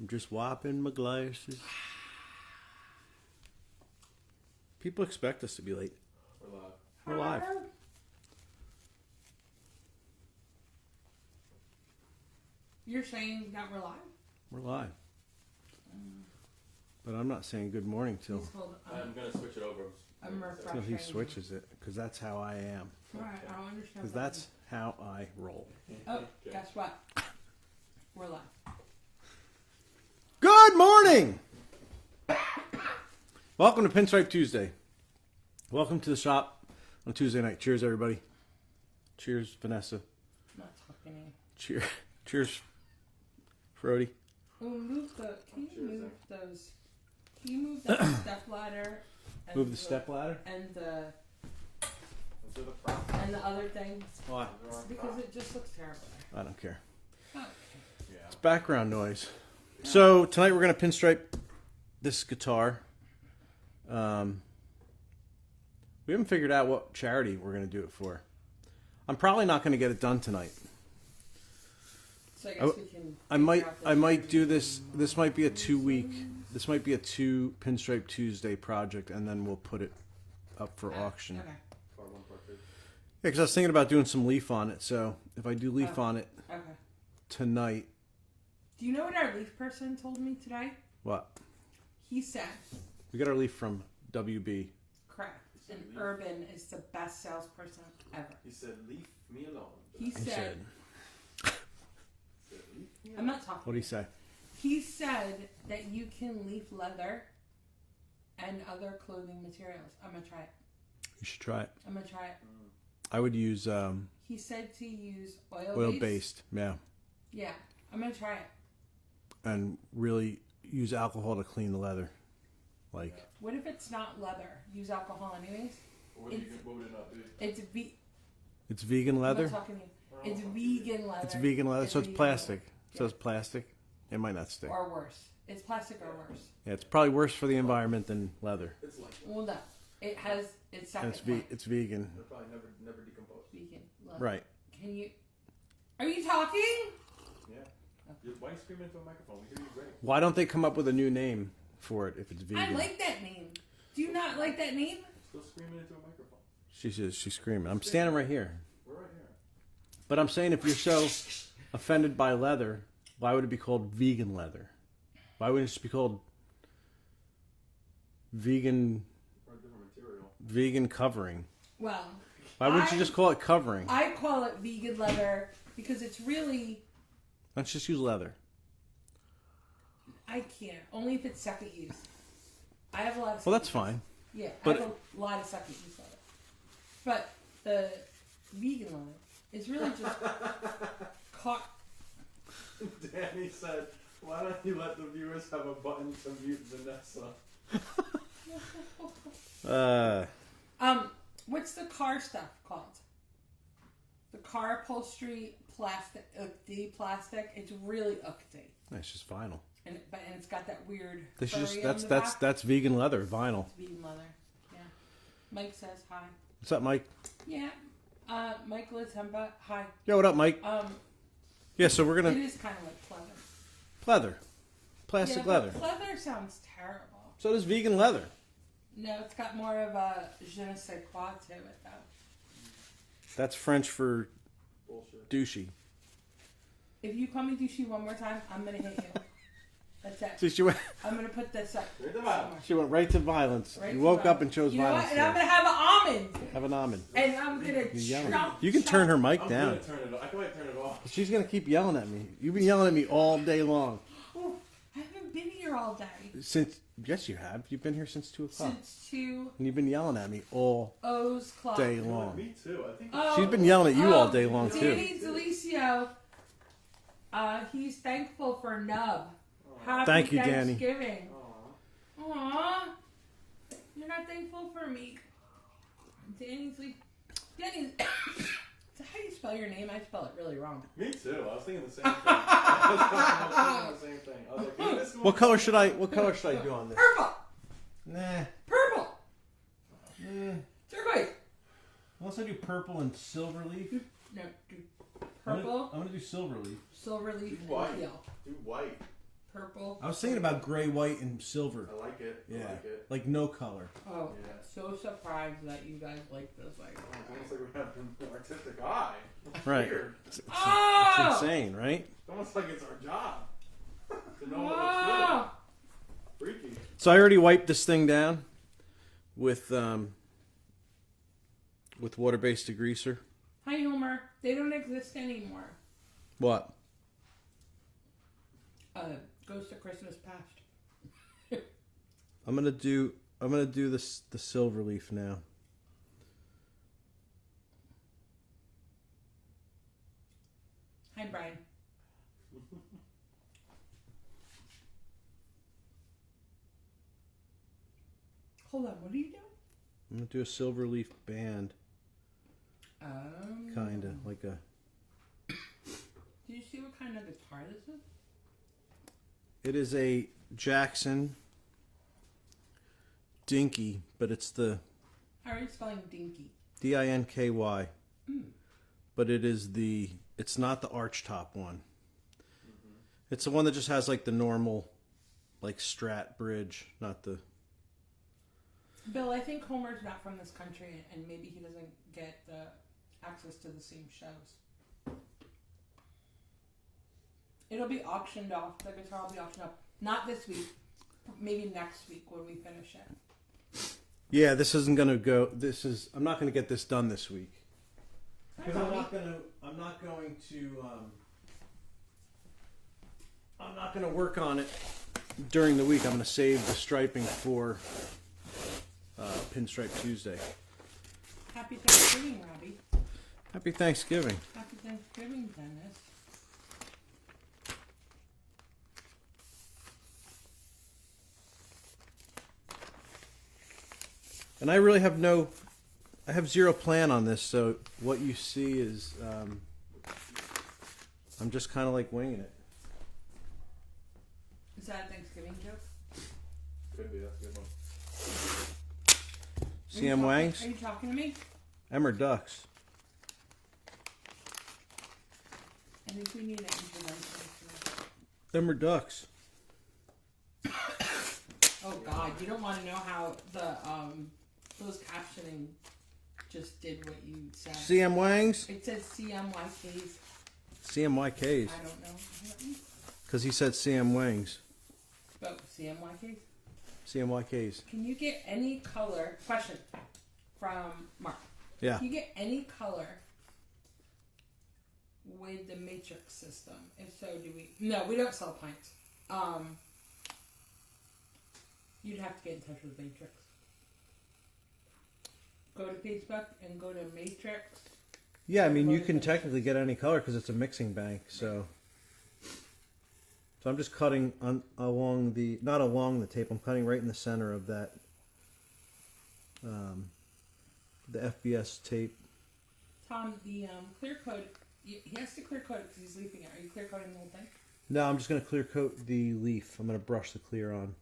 I'm just wiping my glasses. People expect us to be late. We're live. We're live. You're saying that we're live? We're live. But I'm not saying good morning till Please hold on. I'm gonna switch it over. I'm till he refreshing. switches it, because that's how I am. Alright, I don't understand. Because that's how I roll. Oh, guess what? We're live. Good morning! Welcome to Pinstripe Tuesday. Welcome to the shop on Tuesday night. Cheers, everybody. Cheers, Vanessa. I'm not talking to you. Cheers, Frody. Oh, can you Cheers, move those? Can you move that step ladder? And Move the step ladder. And Let's do the front. and the other thing. Why? Because it just looks terrible. I don't care. Oh. Yeah. It's background noise. So tonight we're going to pinstripe this guitar. We haven't figured out what charity we're going to do it for. I'm probably not going to get it done tonight. So I guess we can. I might do this. This might be a 2-week. This might be a 2 Pinstripe Tuesday project, and then we'll put it up for auction. Okay. Part one, part two. Yeah, because I was thinking about doing some leaf on it. So if I do leaf on it Okay. tonight, Do you know what our leaf person told me today? what? He said, We got our leaf from WB. correct, and Urban is the best salesperson ever. He said, "Leave me alone." He He said, said, "Leave me I'm not talking. what do you say? He said that you can leaf leather and other clothing materials. I'm gonna try it. You should try it. I'm gonna try it. I would use He said to use oil oil-based, yeah, Yeah, I'm gonna try it. and really use alcohol to clean the leather. Like, What if it's not leather? Use alcohol anyways. What would it not be? It's it's vegan I'm leather. not talking to you. It's vegan leather. It's vegan leather, so it's vegan plastic. leather. So it's plastic. It might not stick. Or worse. It's plastic or worse. Yeah, it's probably worse for the environment than leather. It's like Well, no. It has its And second one. it's vegan. it'll probably never decompose. Vegan leather. Right. Can you? Are you talking? Yeah. Why are you screaming into a microphone? We hear you great. Why don't they come up with a new name for it if it's vegan? I like that name. Do you not like that name? Still screaming into a microphone. She's screaming. I'm standing right here. We're right here. But I'm saying, if you're so offended by leather, why would it be called vegan leather? Why wouldn't it just be called vegan Or a different material. vegan covering? Well, Why wouldn't you just call it covering? I call it vegan leather because it's really. Let's just use leather. I can't. Only if it's second use. I have a lot of. Well, that's second use. fine. Yeah, But- I have a lot of second use of it. But the vegan leather is really just caught. Danny said, "Why don't you let the viewers have a button to mute Vanessa?" What's the car stuff called? The car upholstery plastic, plastic. It's really ukti, It's just vinyl. and it's got that weird. This is furry just on the back. that's vegan leather, vinyl. It's vegan leather. Yeah. Mike says hi. What's up, Mike? Yeah. Mike Latemba. Hi. Yo, what up, Mike? Yeah, so we're It gonna is kind of like pleather. leather, plastic Yeah, leather. but pleather sounds terrible. So does vegan leather. No, it's got more of a je ne sais quoi to it, though. That's French for Bullshit. douchey. If you call me douchey one more time, I'm gonna hit you. That's it. See, she went I'm gonna put this up. Read them out. somewhere. right to violence. Right You to woke violence. up and chose You know violence. what? And I'm gonna have an almond, Have an almond. and I'm gonna You're yelling. chop. You can turn her mic I'm down. gonna turn it off. I can turn it off. She's gonna keep yelling at me. You've been yelling at me all day long. Oh, I haven't been here all day. Since yes, you have. You've been here since 2:00, Since 2 and you've been yelling at me all O's clock. day You know what? long. Me too. I think. Oh, She's been yelling at you all day long too. Danny Delicio, he's thankful for Nub. Happy Thank you, Danny. Thanksgiving. Aw. Aww. You're not thankful for me. Danny's like, Danny's. Is that how you spell your name? I spell it really wrong. Me too. I was thinking the same thing. I was thinking the same thing. I was like, "Is this What color should I do on this? Purple. Nah. Purple. Eh. Turquoise. Unless I do purple and silver leaf. No, do purple, I'm gonna do silver leaf. silver leaf, White. and teal. Do white. purple. I was thinking about gray, white, and silver. I like it. Yeah, I like it. like no color. Oh, Yeah. so surprised that you guys like this. Like, It's almost like we have an artistic eye. It's Right. weird. It's oh! insane, right? It's almost like it's our job to know what Oh! looks good. Freaky. So I already wiped this thing down with water-based degreaser. Hi, Homer. They don't exist anymore. What? Ghost of Christmas Past. I'm gonna do this the silver leaf now. Hi, Brian. Hold on. What are you doing? I'm gonna do a silver leaf band, kinda like a. Do you see what kind of guitar this is? It is a Jackson Dinky, but it's the How are you spelling dinky? Dinky. But it's not the arch top one. It's the one that just has like the normal, like Strat bridge, not the. Bill, I think Homer's not from this country, and maybe he doesn't get access to the same shows. It'll be auctioned off. The guitar will be auctioned off. Not this week. Maybe next week when we finish it. Yeah, this isn't gonna go. I'm not gonna get this done this week. Because I'm not gonna work on it during the week. I'm gonna save the striping for Pinstripe Tuesday. Happy Thanksgiving, Robbie. Happy Thanksgiving. Happy Thanksgiving, Dennis. And I really have I have zero plan on this, so what you see is I'm just kind of like winging it. Is that a Thanksgiving joke? Could be. That's a good one. CM Wangs? Are you talking to me? Emmer Ducks. I think we need an intervention. Emmer Ducks. Oh God, you don't want to know how the closed captioning just did what you said. CM Wangs? It says CMYKs. CMYKs. I don't know. Because he said CM Wangs. But CMYKs? CMYKs. Can you get any color? Question from Mark. Yeah. Can you get any color with the matrix system? If so, do we? No, we don't sell pints. You'd have to get in touch with Matrix. Go to Facebook and go to Matrix. Yeah, I mean, you can technically get any color because it's a mixing bank, so. So I'm just cutting along not along the tape, I'm cutting right in the center of that, the FBS tape. Tom, the clear coat, he has to clear coat it because he's leafing it. Are you clear coating the whole thing? No, I'm just going to clear coat the leaf. I'm going to brush the clear on.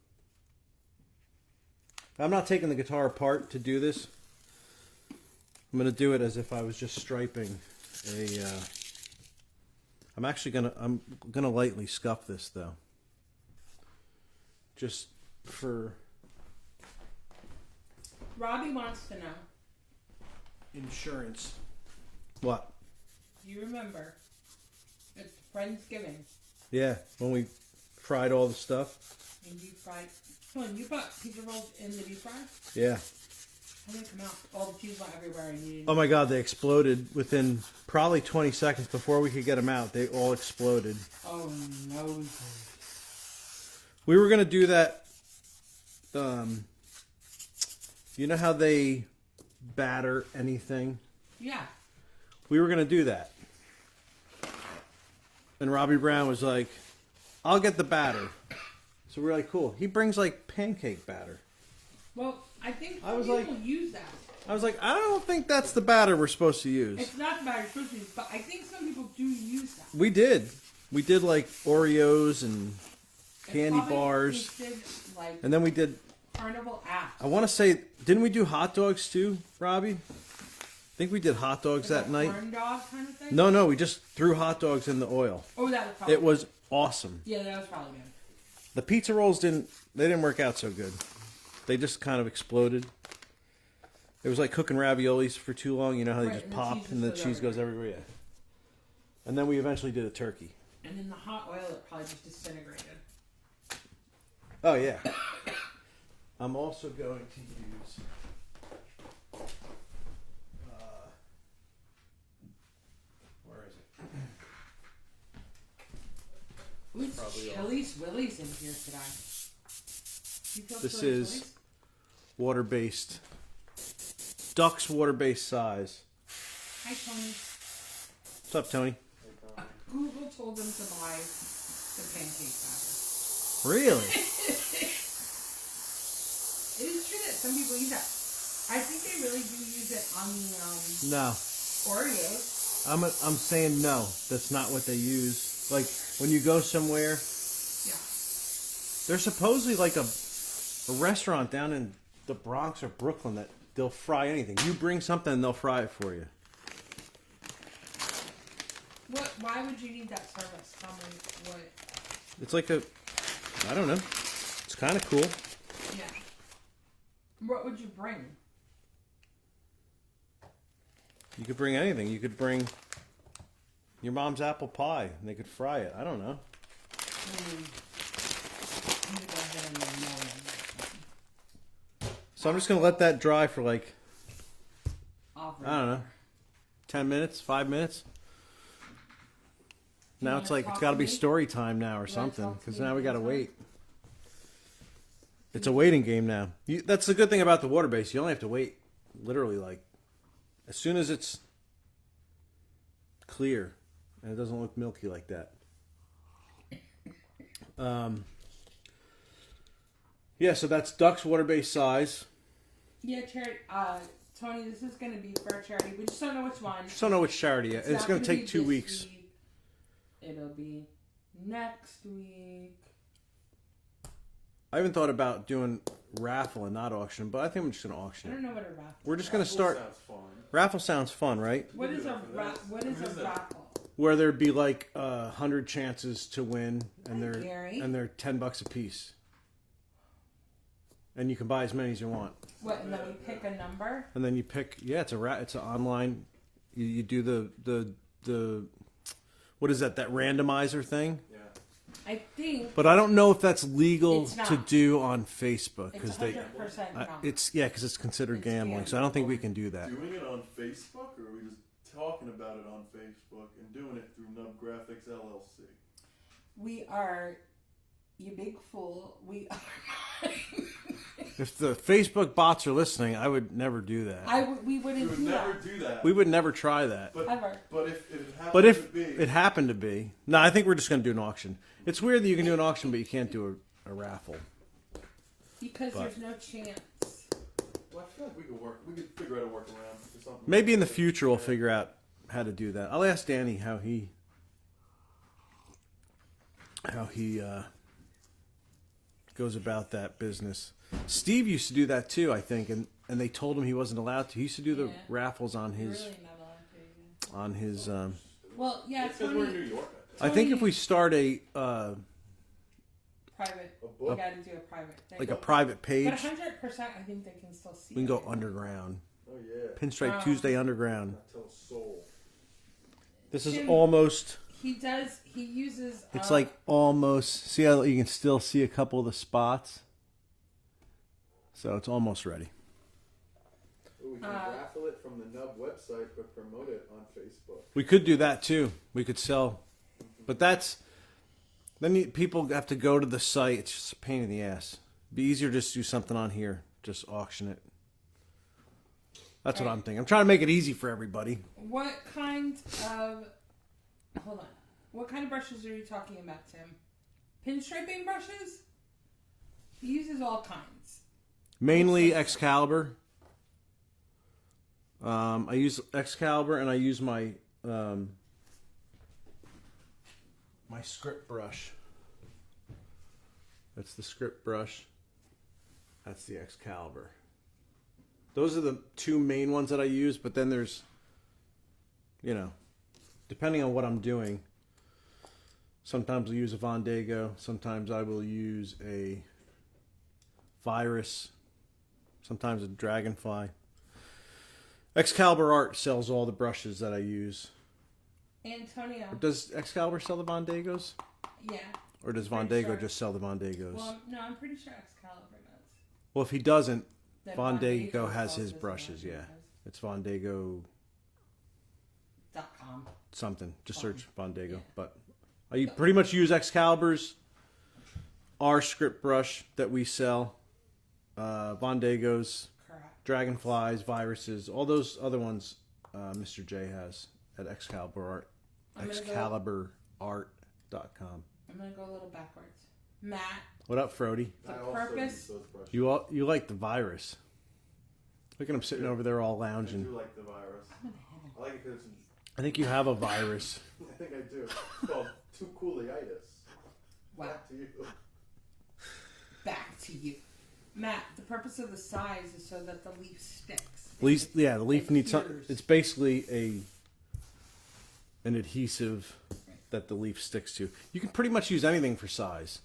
I'm not taking the guitar apart to do this. I'm going to do it as if I was just striping a... I'm gonna lightly scuff this though. Just for... Robbie wants to know. Insurance. What? You remember, it's Friendsgiving. Yeah, when we fried all the stuff. And you fried... Hold on, you put pizza rolls in the deep fryer? Yeah. How did it come out? All the cheese went everywhere and you didn't... Oh my god, they exploded within probably 20 seconds before we could get them out. They all exploded. Oh no. We were gonna do that. You know how they batter anything? Yeah. We were gonna do that. And Robbie Brown was like, I'll get the batter. So we were like, cool. He brings like pancake batter. Well, I think I was people like- use that. I was like, I don't think that's the batter we're supposed to use. It's not the batter you're supposed to use, but I think some people do use that. We did. We did like Oreos and candy It's probably bars. tasted like And then we did, carnival ass. I want to say, didn't we do hot dogs too, Robbie? I think we did hot dogs Like that a night. corn dog kind of thing? No, we just threw hot dogs in the oil. Oh, that was probably It was awesome. Yeah, that was probably good. The pizza rolls didn't work out so good. They just kind of exploded. It was like cooking raviolis for too long. You know how they Right, just and the pop cheese and the just cheese goes goes everywhere. Yeah. And then we eventually did a turkey. And in the hot oil, it probably just disintegrated. Oh yeah. I'm also going to use. Where is it? Ooh, Probably all. Chili's Willie's in here today. You feel This Chili's is Willie's? water-based. Duck's water-based size. Hi, Tony. What's up, Tony? Google told them to buy the pancake batter. Really? It is true that some people use that. I think they really do use it on the No. Oreos. I'm saying no. That's not what they use. Like when you go somewhere, Yeah. there's supposedly like a restaurant down in the Bronx or Brooklyn that they'll fry anything. You bring something and they'll fry it for you. What? Why would you need that service? Tell me what. It's like I don't know. It's kind of cool. Yeah. What would you bring? You could bring anything. You could bring your mom's apple pie and they could fry it. I don't know. I'm gonna go ahead and mail them. So I'm just going to let that dry for like, Offer. I don't know, 10 minutes, 5 minutes. Now wanna it's like, talk it's got to to be me? story time now or You wanna something. talk to Because me now we got to inside? wait. It's a waiting game now. That's the good thing about the water base. You only have to wait literally like, as soon as it's clear and it doesn't look milky like that. Yeah, so that's Duck's water-based size. Yeah, charity. Tony, this is gonna be for a charity. We just don't know which one. Just don't know which charity yet. It's not going to be take 2 this weeks. week. It'll be next week. I haven't thought about doing raffle and not auction, but I think I'm just going to I auction don't it. know what a raffle. We're just going to Raffle start. Sounds fun. Raffle sounds fun, right? What is a What what is is a it? raffle? Where there'd be like 100 chances to win, and Hi, they're Gary. $10 a piece, and you can buy as many as you want. What? And then we pick a number. And then you pick. Yeah, it's an online. You do the what is that randomizer thing? Yeah. I think But I don't know if that's legal It's not. to do on Facebook it's because they. 100% wrong. Because it's considered It's gambling, so I don't think we can do that. Doing it on Facebook, or are we just talking about it on Facebook and doing it through Nub Graphics LLC? We are, you big fool. We are. If the Facebook bots are listening, I would never do that. We We wouldn't would do never that. do that. We would never try that. but, Ever. but if it happened But if to be, it happened to be, no, I think we're just going to do an auction. It's weird that you can do an auction, but you can't do a raffle. Because But- there's no chance. well, I feel like we could figure out a workaround for something. Maybe in the future we'll figure out how to do that. I'll ask Danny how he goes about that business. Steve used to do that too, I think, and they told him he wasn't allowed to. He used to do the Yeah. raffles on You're his really not allowed to. on his. Well, yeah, It's because we're in Tony, New York. I think if Tony- we start a private. A You book. got to do a private thing. like a private page, But 100%, I think they can still see. we can go everything. underground. Oh yeah. Pinstripe Oh. Tuesday underground. Tell soul. This is Tim- almost. He does. He uses. It's like almost. See how you can still see a couple of the spots. So it's almost ready. Ooh, we can raffle it from the Nub website, but promote it on Facebook. We could do that too. We could sell, but then people have to go to the site. It's just a pain in the ass. It'd be easier just to do something on here. Just auction it. That's what I'm thinking. I'm trying to make it easy for everybody. What kind of? Hold on. What kind of brushes are you talking about, Tim? Pinstriping brushes? He uses all kinds. Mainly Excalibur. I use Excalibur and I use my my script brush. That's the script brush. That's the Excalibur. Those are the two main ones that I use, but then there's, depending on what I'm doing. Sometimes I'll use a Vondago. Sometimes I will use a Virus. Sometimes a Dragonfly. Excalibur Art sells all the brushes that I use. Antonio. Does Excalibur sell the Vondagos? Yeah. Or does Pretty Vondago sure. just sell the Vondagos? Well, no, I'm pretty sure Excalibur does. Well, if he doesn't, Then Vondago has sells his his brushes, yeah. brushes. It's Vondago .com. something. Just search Vondago. Yeah. But I pretty much use Excalibur's, our script brush that we sell, Vondago's, Correct. Dragonflies, Viruses, all those other ones Mr. J has at Excalibur Art. ExcaliburArt.com. I'm going to go a little backwards. Matt, What up, Frody? the I also purpose. use those brushes. You like the Virus. Look at him sitting over there all I lounging. do like the Virus. I like it because I think you have a Virus. I think I do. It's called Too Coolitis. Wow. Back to you. Back to you. Matt, the purpose of the size is so that the leaf sticks. The leaf needs some, adheres. it's basically an adhesive that the leaf sticks to. You can pretty much use anything for size,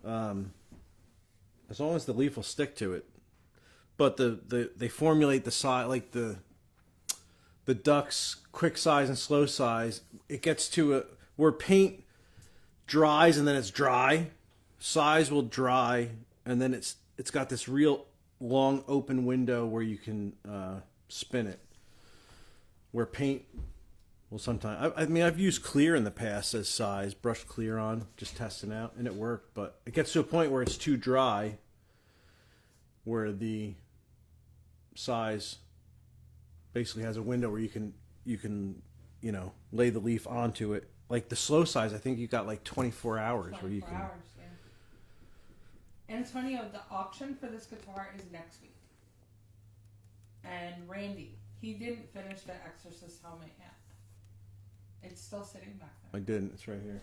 as long as the leaf will stick to it. But they formulate the size, like the duck's quick size and slow size. It gets to where paint dries and then it's dry. Size will dry and then it's got this real long open window where you can spin it. Where paint will sometimes, I mean, I've used clear in the past as size, brushed clear on, just testing out, and it worked. But it gets to a point where it's too dry, where the size basically has a window where you can lay the leaf onto it. Like the slow size, I think you got like 24 hours where you 24 can. hours, yeah. Antonio, the auction for this guitar is next week. And Randy, he didn't finish the Exorcist helmet yet. It's still sitting back there. I didn't. It's right here.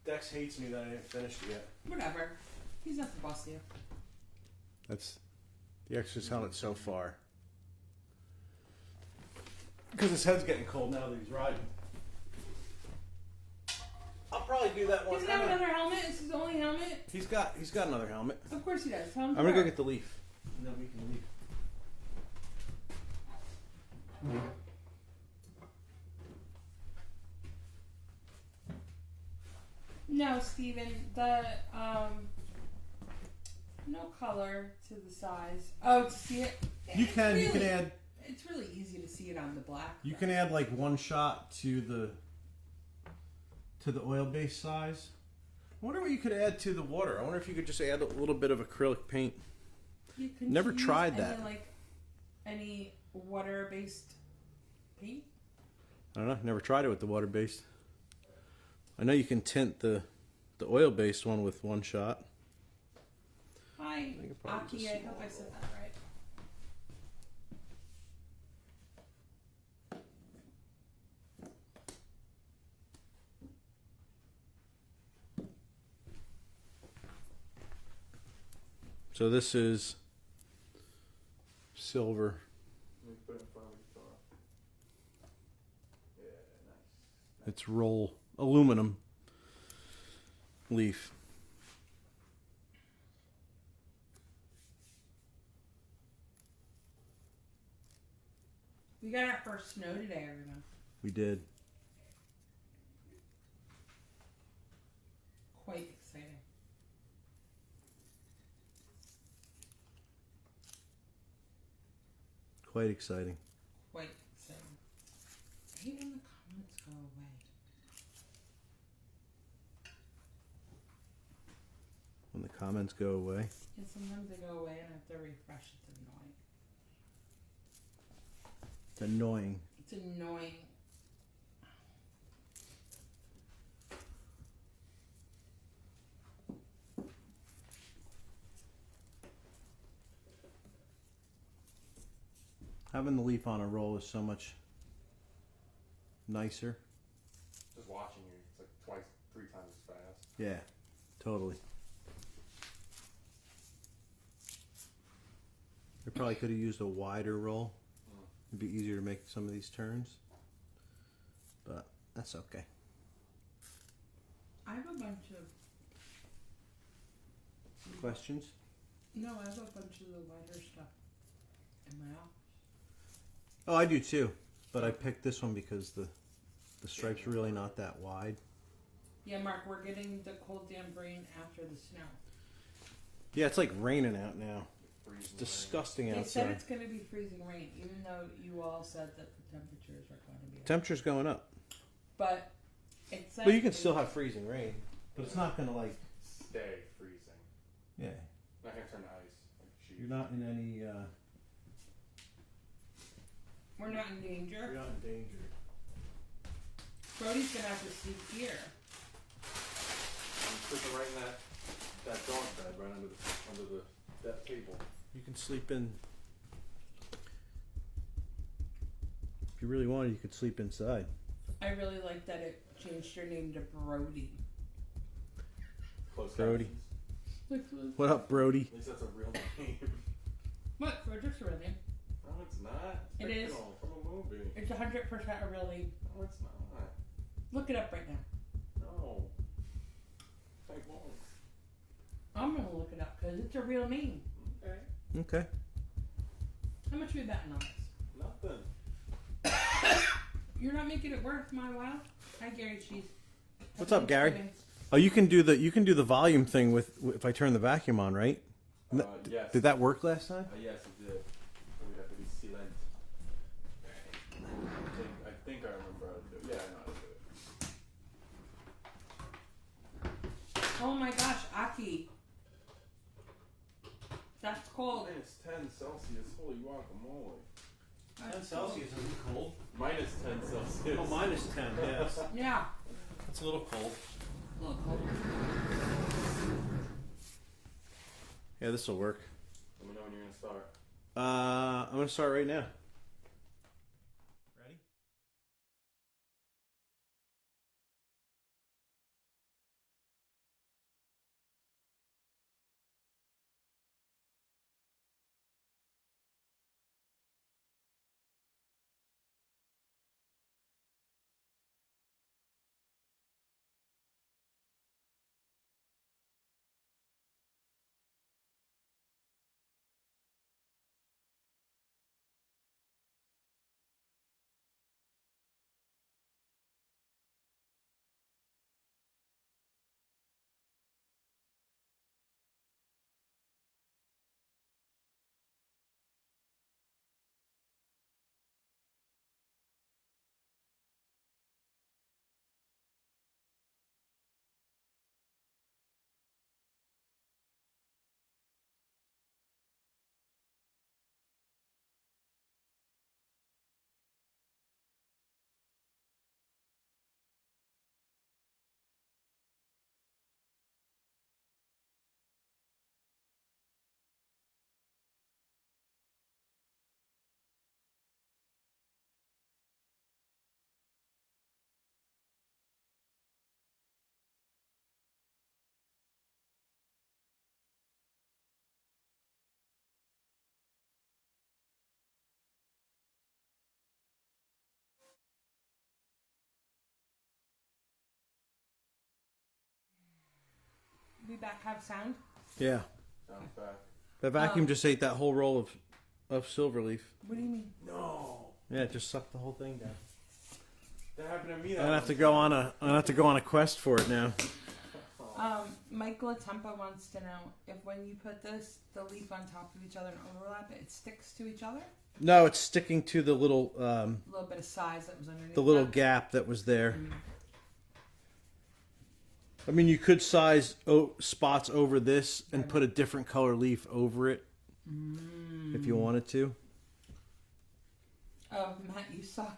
Dex hates me that I didn't finish it yet. Whatever. He's not the boss of you. That's the Exorcist helmet so far. Because his head's getting cold now that he's riding. I'll probably do that one. Does he have another helmet? Is his only helmet? He's got another helmet. Of course he does. Tell him I'm gonna go where. get the leaf, and then we can leave. No, Steven, the no color to the size. Oh, to see it. You It's can really- add. It's really easy to see it on the black. You can add like one shot to the oil base size. I wonder what you could add to the water. I wonder if you could just add a little bit of acrylic paint. You can Never use tried any, that. Like any water-based paint. I don't know. Never tried it with the water based. I know you can tint the oil based one with one shot. Hi, think it probably Aki. just I hope I said that right. So this is silver. Let me put it in front of the guitar. Yeah, nice. It's roll aluminum leaf. We got our first snow today, everyone. We did. Quite exciting. Quite exciting. Quite exciting. I hate when the comments go away. When the comments go away. And sometimes they go away and I have to refresh. It's annoying. It's annoying. It's annoying. Having the leaf on a roll is so much nicer. Just watching you, it's like twice, 3 times as fast. Yeah, totally. I probably could have used a wider roll. It'd be easier to make some of these turns. That's okay. I have a bunch of Questions? no. I have a bunch of the lighter stuff in my office. Oh, I do too. But I picked this one because the stripe's really not that wide. Yeah, Mark, we're getting the cold damp rain after the snow. Yeah, it's like raining out now. Freezing It's disgusting They outside. said it's going to be freezing rain, even though you all said that the temperatures are going to be. Temperature's going up. But it said. But you can still have freezing rain. But it's not going to like. Stay freezing. Yeah. Not gonna turn to ice. Like sheep. You're not in any. We're not in danger. You're not in danger. Brody's going to have to sleep here. I'm sleeping right in that dog bed right under that table. You can sleep in. If you really wanted, you could sleep inside. I really like that it changed your name to Brody. Close Brody. captions. What up, Brody? At least that's a real name. What? Frederick's a real name. No, it's not. It It's is. fictional, from a movie. It's 100% a real name. No, it's not. Look it up right now. No. I won't. I'm going to look it up because it's a real name. Okay. Okay. How much are we betting on this? Nothing. You're not making it worth my while? Hi, Gary Cheese. What's up, Gary? Oh, you can do the volume thing with if I turn the vacuum on, right? Yes. Did that work last time? Yes, it did. We'd have to be sealant. I think I remember how to do it. Yeah, I know how to do it. Oh my gosh, Aki. That's cold. Minus 10 Celsius. Holy guacamole. That's Celsius isn't cold. Minus 10 Celsius. Oh, minus 10, yes. Yeah. That's a little cold. A little cold. Yeah, this will work. Let me know when you're going to start. I'm going to start right now. Ready? We back have sound? Yeah. Sounds back. That vacuum just ate that whole roll of Silverleaf. What do you mean? No. Yeah, it just sucked the whole thing down. That happened to me. I'm gonna have to go on a quest for it now. Mike Latempa wants to know if when you put the leaf on top of each other and overlap it sticks to each other? No, it's sticking to the little A little bit of size that was underneath. the little that. gap that was there. Mm. I mean, you could size spots over this and put a different color leaf over it if you wanted to. Oh, Matt, you saw it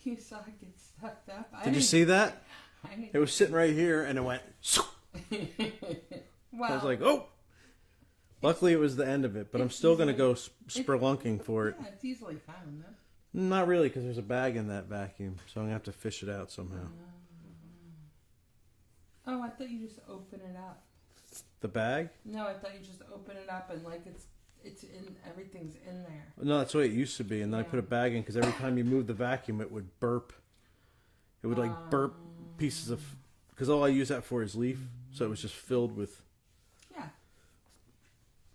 get sucked up. Did you see that? I didn't. It was sitting right here and it went. Well, I was like, oh. Luckily, it was the end of it, but I'm still going to go spelunking for it. yeah, it's easily found, though. Not really, because there's a bag in that vacuum, so I'm going to have to fish it out somehow. Oh, I thought you just open it up. The bag? No, I thought you just open it up and like it's in everything's in there. No, that's the way it used to be, and then I put a bag in because every time you move the vacuum, it would burp. It would like burp pieces of, because all I use that for is leaf, so it was just filled with. Yeah.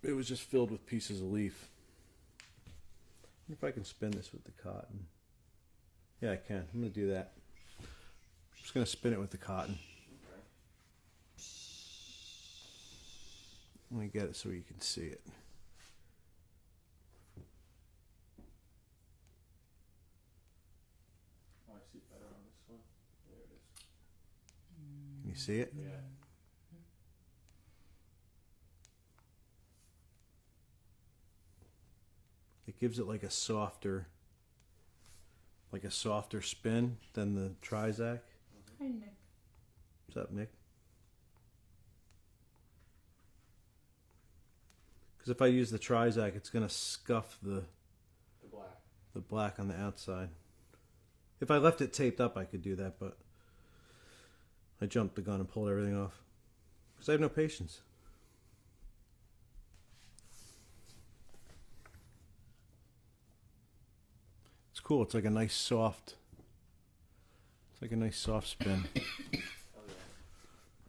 It was just filled with pieces of leaf. I wonder if I can spin this with the cotton. Yeah, I can. I'm gonna do that. I'm just gonna spin it with the cotton. Let me get it so you can see it. Oh, I see it better on this one. There it is. Can you see it? Yeah. It gives it like a softer spin than the Trizac. Hi, Nick. What's up, Nick? Because if I use the Trizac, it's going to scuff the black on the outside. If I left it taped up, I could do that, but I jumped the gun and pulled everything off. Because I have no patience. It's cool. It's like a nice soft. It's like a nice soft spin.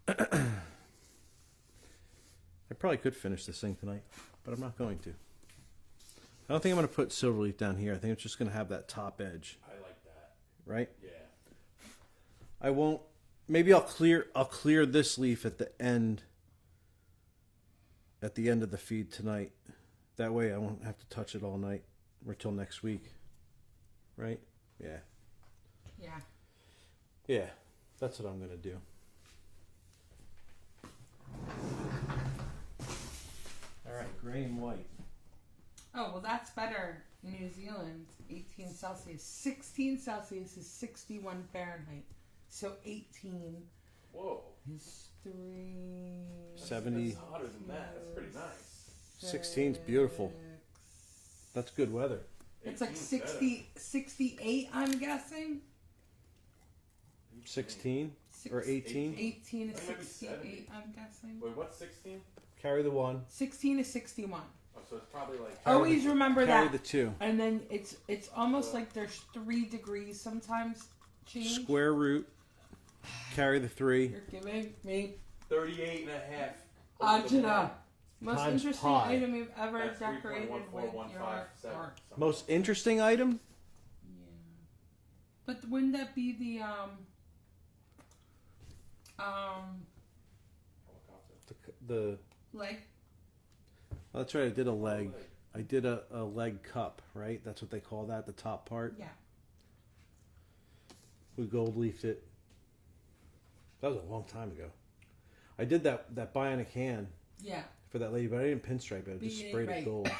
I probably could finish this thing tonight, but I'm not going to. I don't think I'm going to put Silverleaf down here. I think it's just going to have that top edge. I like that. Right? Yeah. I won't. Maybe I'll clear this leaf at the end. At the end of the feed tonight. That way I won't have to touch it all night or till next week. Right? Yeah. Yeah. Yeah. That's what I'm going to do. All right, gray and white. Oh, well, that's better. New Zealand, 18 Celsius. 16 Celsius is 61 Fahrenheit. So 18 Whoa. is 3... 70. That's hotter than that. That's pretty nice. 16's beautiful. That's good weather. It's like 18's 60, better. 68, I'm guessing. 16 or 18? 18 is That might be 68, 70. I'm guessing. Wait, what's 16? Carry the 1. 16 is 61. Oh, so it's probably like. Always remember Carry that. the 2. And then it's almost like there's 3 degrees sometimes change. Square root. Carry the 3. You're giving me 38 and a half. Ajna. Most Times interesting pi. item you've ever That's decorated with 3.14157, your art. Most interesting item? Yeah. But wouldn't that be the Helicopter. The leg? oh, that's right. I did a leg. I did a leg cup, right? That's what they call that, the top part. Yeah. We gold leafed it. That was a long time ago. I did that bionic hand Yeah. for that lady, but I didn't pinstripe it. I just sprayed it Right. gold.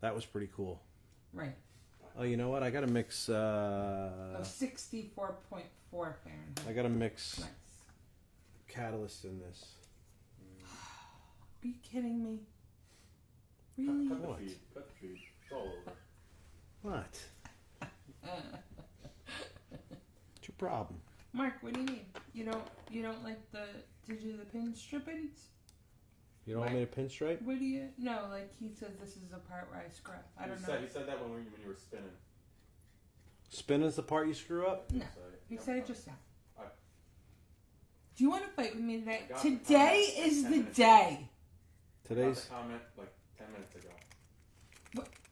That was pretty cool. Right. Oh, you know what? I gotta mix. Oh, 64.4 Fahrenheit. I gotta mix Nice. catalyst in this. Are you kidding me? Really? Cut the What? feed. Cut the feed. It's all over. What? What's your problem? Mark, what do you mean? You don't like to do the pinstripping? You don't want me to pinstripe? What do you? No, like he says this is the part where I scrub. I don't know. He said that when you were spinning. Spin is the part you screw up? No, So, he yeah, said it just now. Alright. Do you want to fight with me today? I got the Today comment is 10 the minutes day. I got Today's. the comment like 10 minutes ago.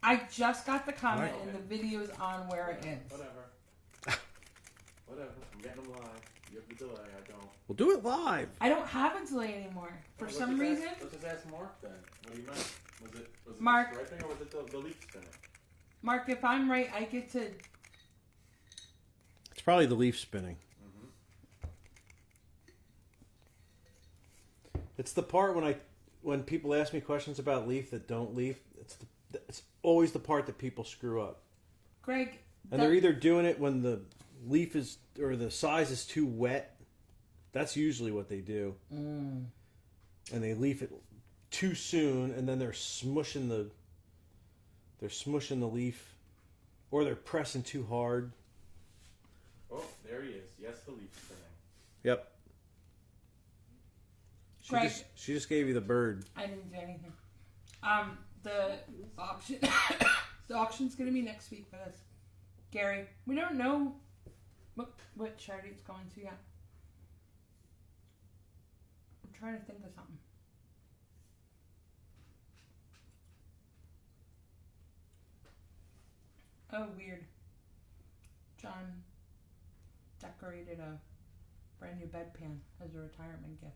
I just got the comment Alright. and the video is on where it is. Whatever. Whatever. I'm getting them live. You have the delay. I don't. We'll do it live. I don't have a delay anymore for Let's some just reason. Let's just ask Mark then. What do you meant? Was it Mark. the striping or was it the leaf spinning? Mark, if I'm right, I get to. It's probably the leaf spinning. It's the part when people ask me questions about leaf that don't leaf. It's always the part that people screw up. Greg. And they're either doing it when the leaf is or the size is too wet. That's usually what they do. And they leaf it too soon, and then they're smushing the leaf, or they're pressing too hard. Oh, there he is. Yes, the leaf spinning. Yep. Greg. She just gave you the bird. I didn't do anything. The auction. The auction's gonna be next week for this. Gary, we don't know What charity it's going to? Yeah. I'm trying to think of something. Oh, weird. John decorated a brand new bedpan as a retirement gift.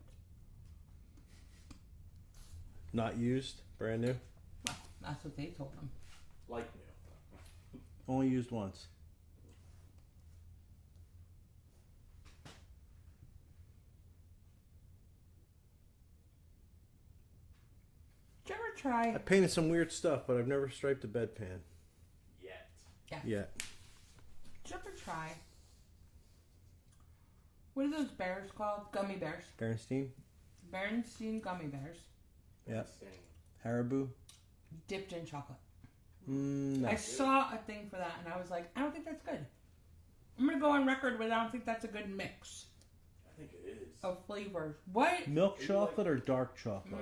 Not used, brand new. Well, that's what they told him. Like new. Only used once. Did you ever try? I painted some weird stuff, but I've never striped a bedpan Yet. Yeah. yet. Did you ever try? What are those bears called? Gummy bears. Bernstein? Bernstein gummy bears. Yeah. Insane. Haribo? Dipped in chocolate. No. I saw a thing for that and I was like, I don't think that's good. I'm going to go on record with I don't think that's a good mix I think it is. of flavors. What? Milk Maybe chocolate or dark chocolate?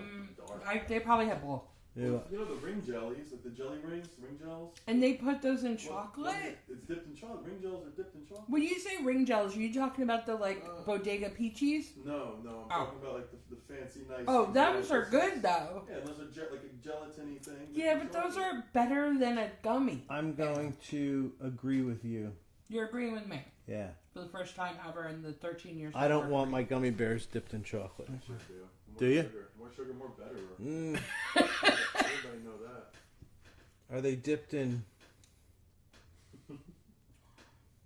Dark. They probably have both. Yeah. You know the ring jellies, like the jelly rings, ring gels? And they put those in Well, chocolate? it's dipped in chocolate. Ring gels are dipped in chocolate. When you say ring gels, are you talking about the Bodega Peaches? No, I'm talking about like the fancy, nice. Oh, those gels. are good though. Yeah, those are like a gelatiny thing. Yeah, but those are better than a gummy. I'm going to agree with you. You're agreeing with me Yeah. for the first time ever in the 13 years. I don't want my gummy bears dipped in chocolate. I sure do. More Do you? Sugar. More sugar, more better. Mm. Everybody know that. Are they dipped in...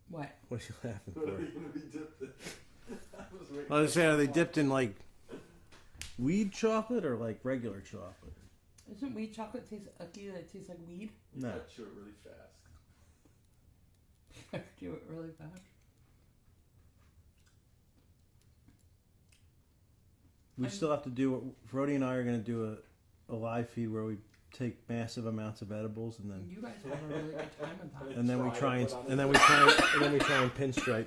What? What are you laughing What are for? you gonna be dipped in? I was saying, are they dipped in like weed chocolate or like regular chocolate? Isn't weed chocolate taste icky that tastes like weed? You No. gotta chew it really fast. I do it really fast. We still have to do... Brody and I are going to do a live feed where we take massive amounts of edibles and then... You guys have a really good time with that. And then we try and Try it, and then we try and pinstripe.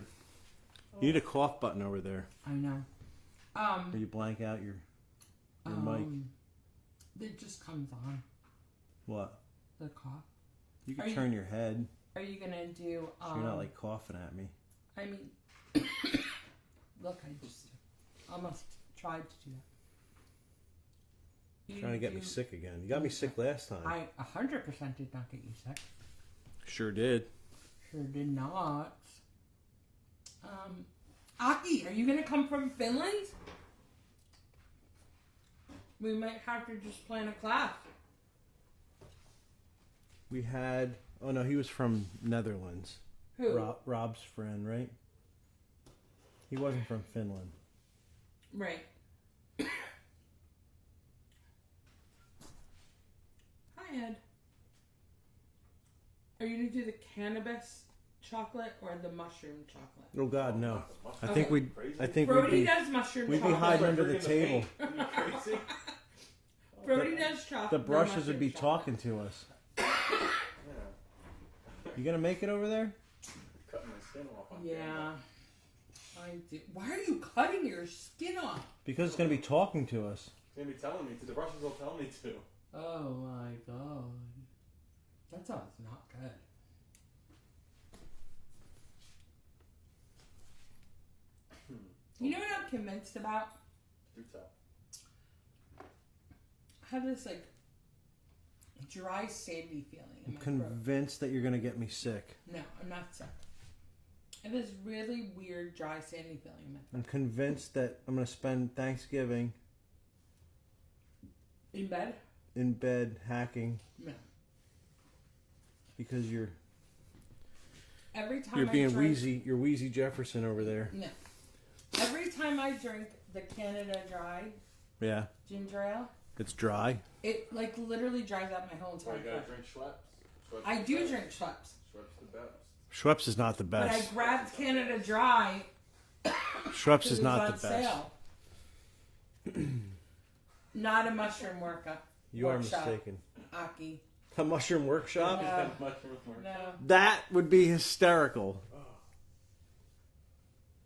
You need a cough button over there. I know. Where you blank out your mic. It just comes on What? the cough. You Are can you- turn your head Are you gonna do? so you're not like coughing at me. I mean, look, I just almost tried to do that. Trying to get me sick again. You got me sick last time. I 100% did not get you sick. Sure did. Sure did not. Aki, are you gonna come from Finland? We might have to just plan a class. We had... Oh no, he was from Netherlands. Who? Rob's friend, right? He wasn't from Finland. Right. Hi, Ed. Are you gonna do the cannabis chocolate or the mushroom chocolate? Oh God, no. I Okay. think we'd... I think we'd Brody be... does mushroom We'd be chocolate. hiding under the table. Are you crazy? Brody does chocolate. The brushes would mushroom be chocolate. talking to us. Yeah. You gonna make it over there? Cutting my skin off on Yeah. camera. I do. Why are you cutting your skin off? Because it's gonna be talking to us. He's gonna be telling me to. The brushes will tell me to. Oh my god. That sounds not good. You know what I'm convinced about? Do tell. I have this like dry, sandy feeling in I'm my throat. convinced that you're gonna get me sick. No, I'm not sick. I have this really weird, dry, sandy feeling in my throat. I'm convinced that I'm gonna spend Thanksgiving In bed? in bed hacking No. because you're Every time you're being I drink, wheezy. You're wheezy Jefferson over there. No. Every time I drink the Canada Dry Yeah, ginger ale, it's dry. it like literally dries out my whole Or entire you gotta throat. drink Schweppes. Schweppes I is do the drink best. Schweppes, Schweppes the best. Schweppes is not the but I best. grabbed Canada Dry Schweppes because is it was not on the best. sale. Not a mushroom workup. You are Workshop. mistaken. Aki. A mushroom workshop? No. Mushroom with more. No. That would be hysterical.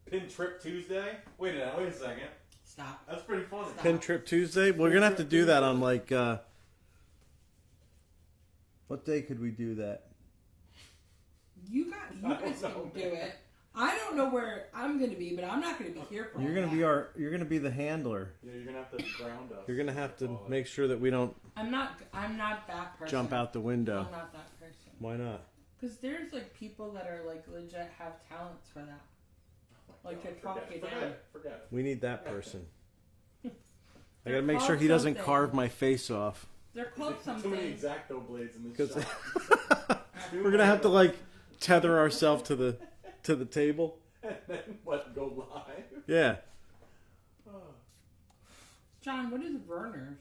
Pin Trip Tuesday? Wait a second. Stop. That's pretty funny. Stop. Pin Trip Tuesday? We're gonna have to do that on like what day could we do that? You guys I don't can know, do man. it. I don't don't know where I'm gonna be, but I'm not gonna be here for. You're all gonna be that. you're gonna be the handler. Yeah, you're gonna have to ground us. You're gonna have to Call it. make sure that we don't I'm not that person. jump out the window. I'm not that person. Why not? Because there's like people that are like legit have talents for that. Like to talk you down. Forget it. We need that person. I They're gotta make sure called he doesn't something. carve my face off. They're called Too many something. X-Acto blades in this 'Cause- shop. We're gonna have to like tether ourselves to the table. And then what? Go live? Yeah. Oh. John, what is Verner's?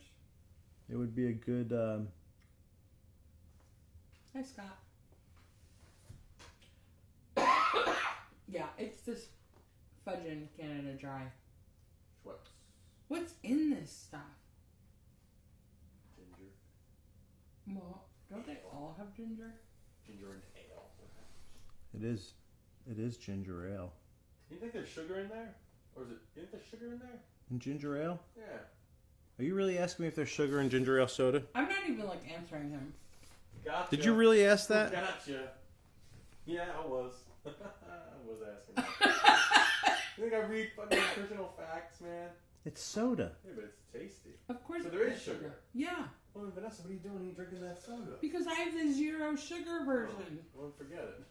It would be a good. Hi, Scott. Yeah, it's this fudging Canada Dry. Schweppes. What's in this stuff? Ginger. Well, don't they all have ginger? Ginger and ale. It is ginger ale. You think there's sugar in there? Or isn't there sugar in there? And ginger ale? Yeah. Are you really asking me if there's sugar in ginger ale soda? I'm not even like answering him. Gotcha. Did you really ask that? Gotcha. Yeah, I was. I was asking. You think I read fucking nutritional facts, man? It's soda. Yeah, but it's tasty. Of course, So there it is sugar. Yeah, Well, Vanessa, what are you doing? Are you drinking that soda? because I have the zero sugar version. Well, forget it.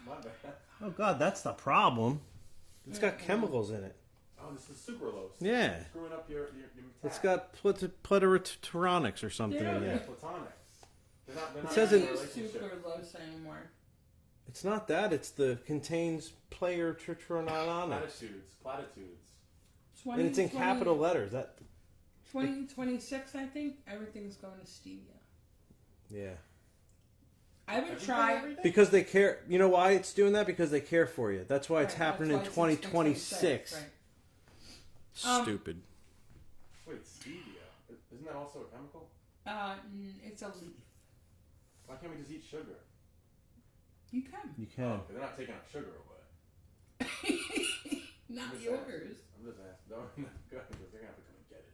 My bad. Oh God, that's the problem. It's got chemicals in it. Oh, this is sucralose. Yeah. Screwing up your It's got pleterotonics or something There in we yeah, it. platonics. They're It not says in it- a Use relationship. sucralose anymore. It's not that. It's the contains pleterotonics. Platitudes. And it's in capital letters. That. 2026, I think everything's going to stevia. Yeah. I would Everything, try. everything? Because they care. You know why it's doing that? Because they care for you. That's why it's Right, happening in that's why it's 2026. Right. Stupid. Wait, stevia. Isn't that also a chemical? It's a leaf. Why can't we just eat sugar? You can. You Oh, can. 'cause they're not taking our sugar away. Not I'm just yours. asking. I'm just asking. No, go ahead. They're gonna have to come and get it.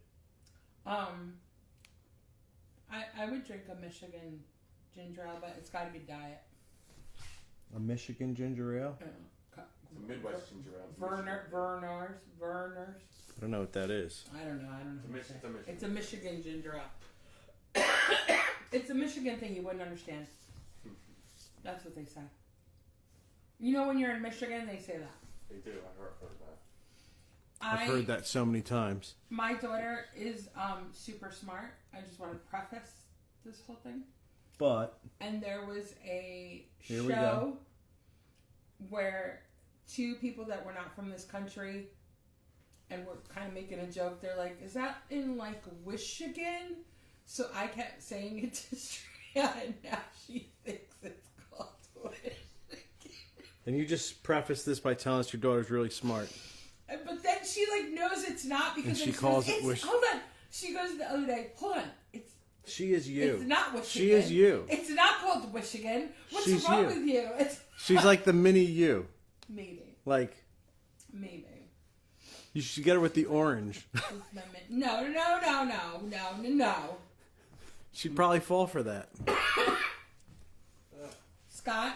I would drink a Michigan ginger ale, but it's got to be diet. A Michigan ginger ale. It's a Midwest ginger ale. It's a Verner's. I don't know what that is. I don't know. It's a Michigan. It's a Michigan ginger ale. It's a Michigan thing you wouldn't understand. That's what they say. You know, when you're in Michigan, they say that. They do. I've heard that. I've heard that so many times. My daughter is super smart. I just want to preface this whole thing. But And there was a Here we show go. where two people that were not from this country and were kind of making a joke. They're like, "Is that in like Michigan?" So I kept saying it to Shreya, and now she thinks it's called Michigan. and you just preface this by telling us your daughter's really smart. But then she like knows it's not because And she then calls goes, it Wish- Hold on. She goes the other day. Hold on. She is you. It's not Michigan. She is you. It's not called Michigan. What's She's wrong you. with you? It's She's like the mini you. maybe. Like Maybe. you should get her with the orange. No. She'd probably fall for that. Scott,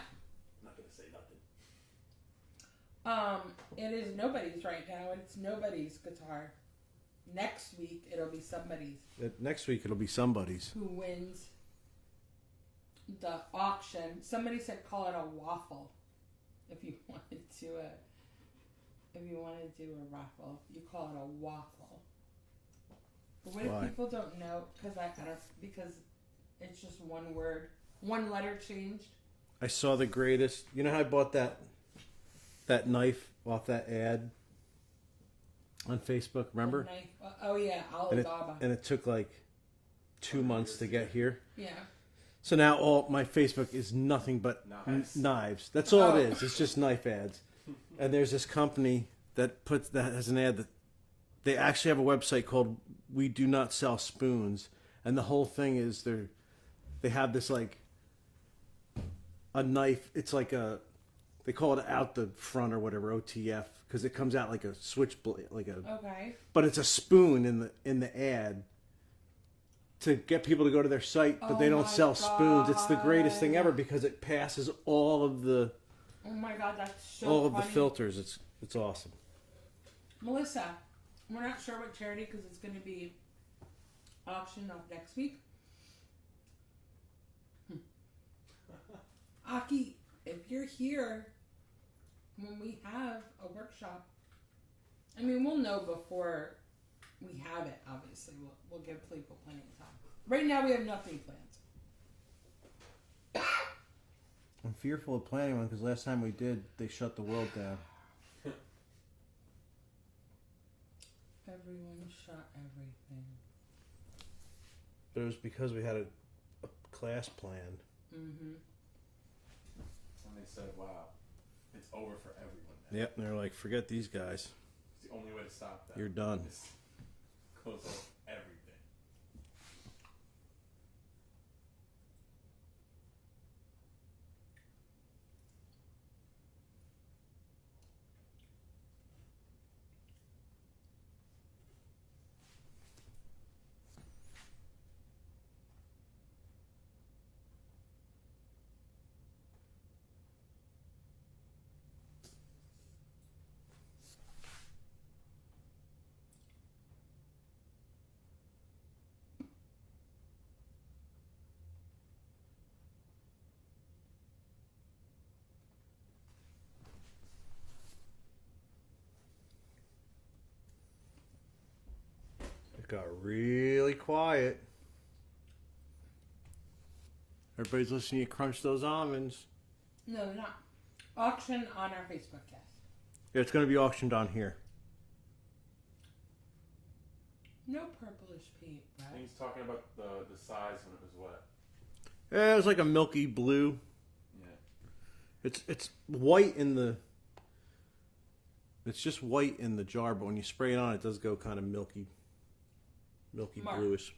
I'm not gonna say nothing. it is nobody's right now. It's nobody's guitar. Next week, it'll be somebody's Next week it'll be somebody's. who wins the auction. Somebody said call it a waffle. If you wanted to do a raffle, you call it a waffle. But what Why? if people don't know? Because it's just one word, one letter changed. I saw the greatest. You know how I bought that knife off that ad on Facebook? Remember? The knife. Oh yeah, And Alibaba. it took like 2 months to get here. Yeah. So now all my Facebook is nothing but Knives. knives. That's all Oh. it is. It's just knife ads. And there's this company that has an ad that they actually have a website called "We Do Not Sell Spoons," and the whole thing is they have this like a knife. It's like they call it out the front or whatever, OTF, because it comes out like a switchblade, Okay. but it's a spoon in the ad to get people to go to their site, but Oh they don't my sell spoons. It's the greatest thing God. ever because it passes all of the Oh my god, that's so All of the funny. filters. It's awesome. Melissa, we're not sure what charity because it's going to be auctioned off next week. Aki, if you're here when we have a workshop, I mean, we'll know before we have it, obviously. We'll give people plenty of time. Right now, we have nothing planned. I'm fearful of planning one because last time we did, they shut the world down. Everyone shot everything. But it was because we had a class planned. Mm-hmm. And they said, wow, it's over for everyone now. Yep, and they're like, forget these guys. It's the only way to stop that. You're done. Just close off everything. It got really quiet. Everybody's listening to you crunch those almonds. No, they're not. Auction on our Facebook cast. Yeah, it's going to be auctioned on here. No purplish paint, I right? think he's talking about the size when it was wet. Yeah, it was like a milky blue. Yeah. It's white in the... It's just white in the jar, but when you spray it on, it does go kind of milky Mark. bluish.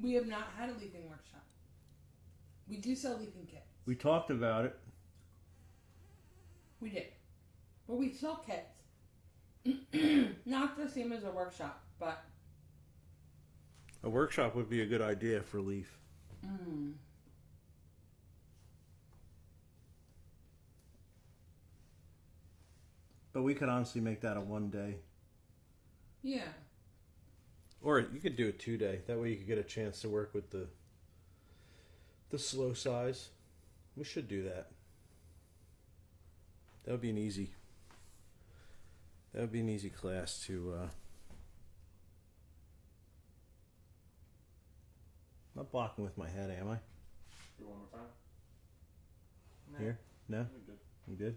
We have not had a leafing workshop. We do sell leafing kits. We talked about it. We did. But we sell kits. Not the same as a workshop, but... A workshop would be a good idea for leaf. But we could honestly make that a 1 day. Yeah. Or you could do a 2 day. That way you could get a chance to work with the slow size. We should do that. That would be an easy class to not blocking with my head, am I? Do one more time? No. Here? No? You're good. I'm good?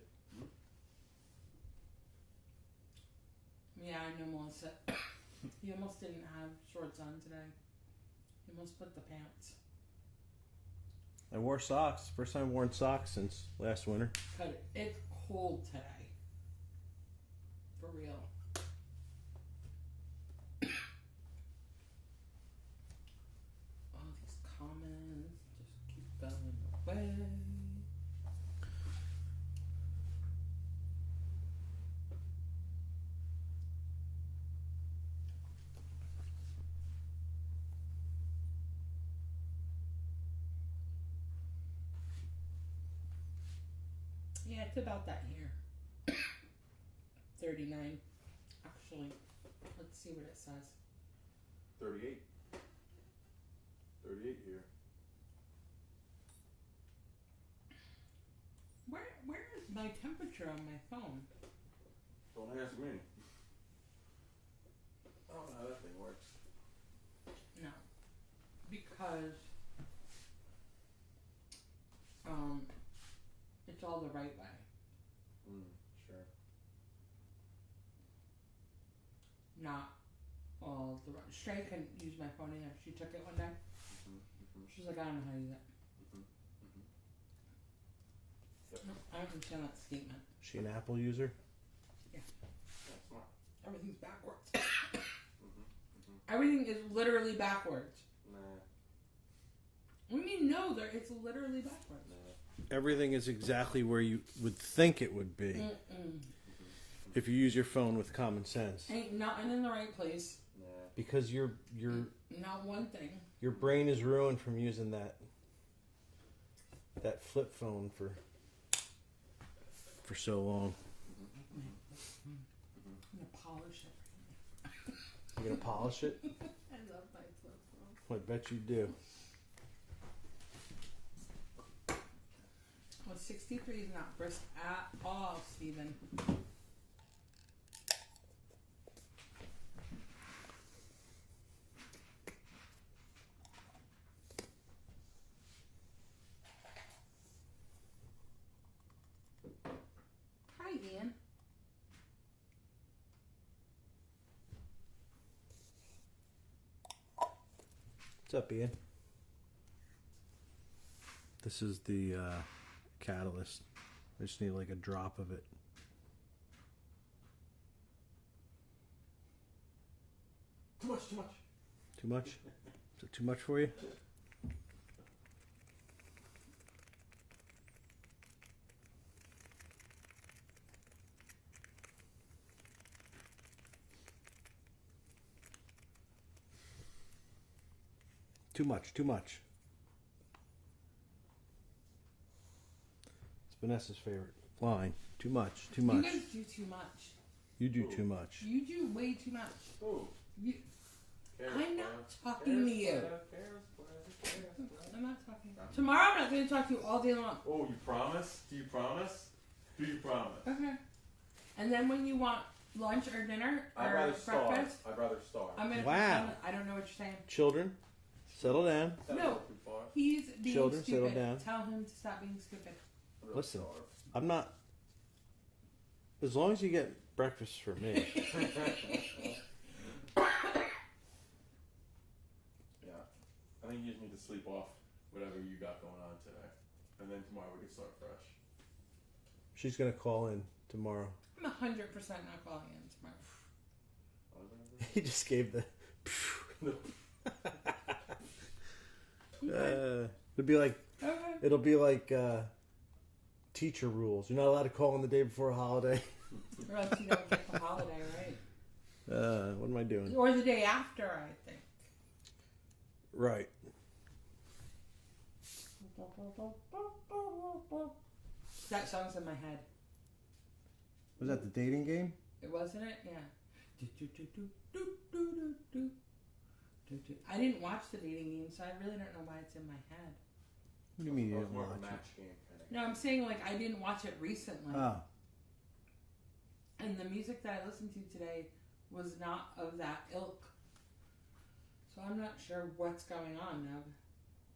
Yeah, I know, Melissa. You almost didn't have shorts on today. You almost put the pants. I wore socks. First time I've worn socks since last winter. But it's cold today. For real. All these comments just keep going away. Yeah, it's about that year. 39. Actually, let's see what it says. 38. 38 here. Where is my temperature on my phone? Don't ask me. I don't know how that thing works. No. Because it's all the right way. Sure. Not all the right. Stray couldn't use my phone either. She took it one day. She's like, I don't know how to use it. Yep. No, I don't understand that statement. She an Apple user? Yeah, smart. Everything's backwards. Everything is literally backwards. Nah. What do you mean no? It's literally backwards. Nah. Everything is exactly where you would think it would be if you use your phone with common sense. Ain't nothing in the right place. Nah. Because your Not one thing. your brain is ruined from using that flip phone for for so long. I'm gonna polish it. You gonna polish it? I love my flip-flop. I bet you do. Well, 63 is not brisk at all, Stephen. Hi, Ian. What's up, Ian? This is the catalyst. I just need like a drop of it. Too much, too much. Too much? Is it too much for you? Too much, too much. It's Vanessa's favorite line. Too much, too You much. guys do too much. You do too much. You do way too much. Ooh. You, Cares, I'm not Clara. talking to you. Cares. I'm not talking. Tomorrow I'm not going to talk to you all day long. Oh, you promise? Do you promise? Do you promise? Okay. And then when you want lunch or dinner I'd or rather starve. breakfast, I'd rather starve. I'm going to Wow. I don't know what you're saying. Children, settle down. That'd No. go too far. He's being Children, stupid. settle down. Tell him to stop being stupid. I'd rather Listen. starve. I'm not. As long as you get breakfast for me. Yeah. I think you just need to sleep off whatever you got going on today. And then tomorrow we can start fresh. She's gonna call in tomorrow. I'm 100% not calling in tomorrow. He just gave the. Okay. It'll be like teacher rules. You're not allowed to call on the day before a holiday. Or else you don't get the holiday, right? What am I doing? Or the day after, I think. Right. That song's in my head. Was that the dating game? It wasn't it? Yeah. I didn't watch the dating game, so I really don't know why it's in my head. What do you mean you That was didn't more of watch a it? match game kind of. No, I'm saying like I didn't watch it recently. Oh. And the music that I listened to today was not of that ilk. So I'm not sure what's going on now.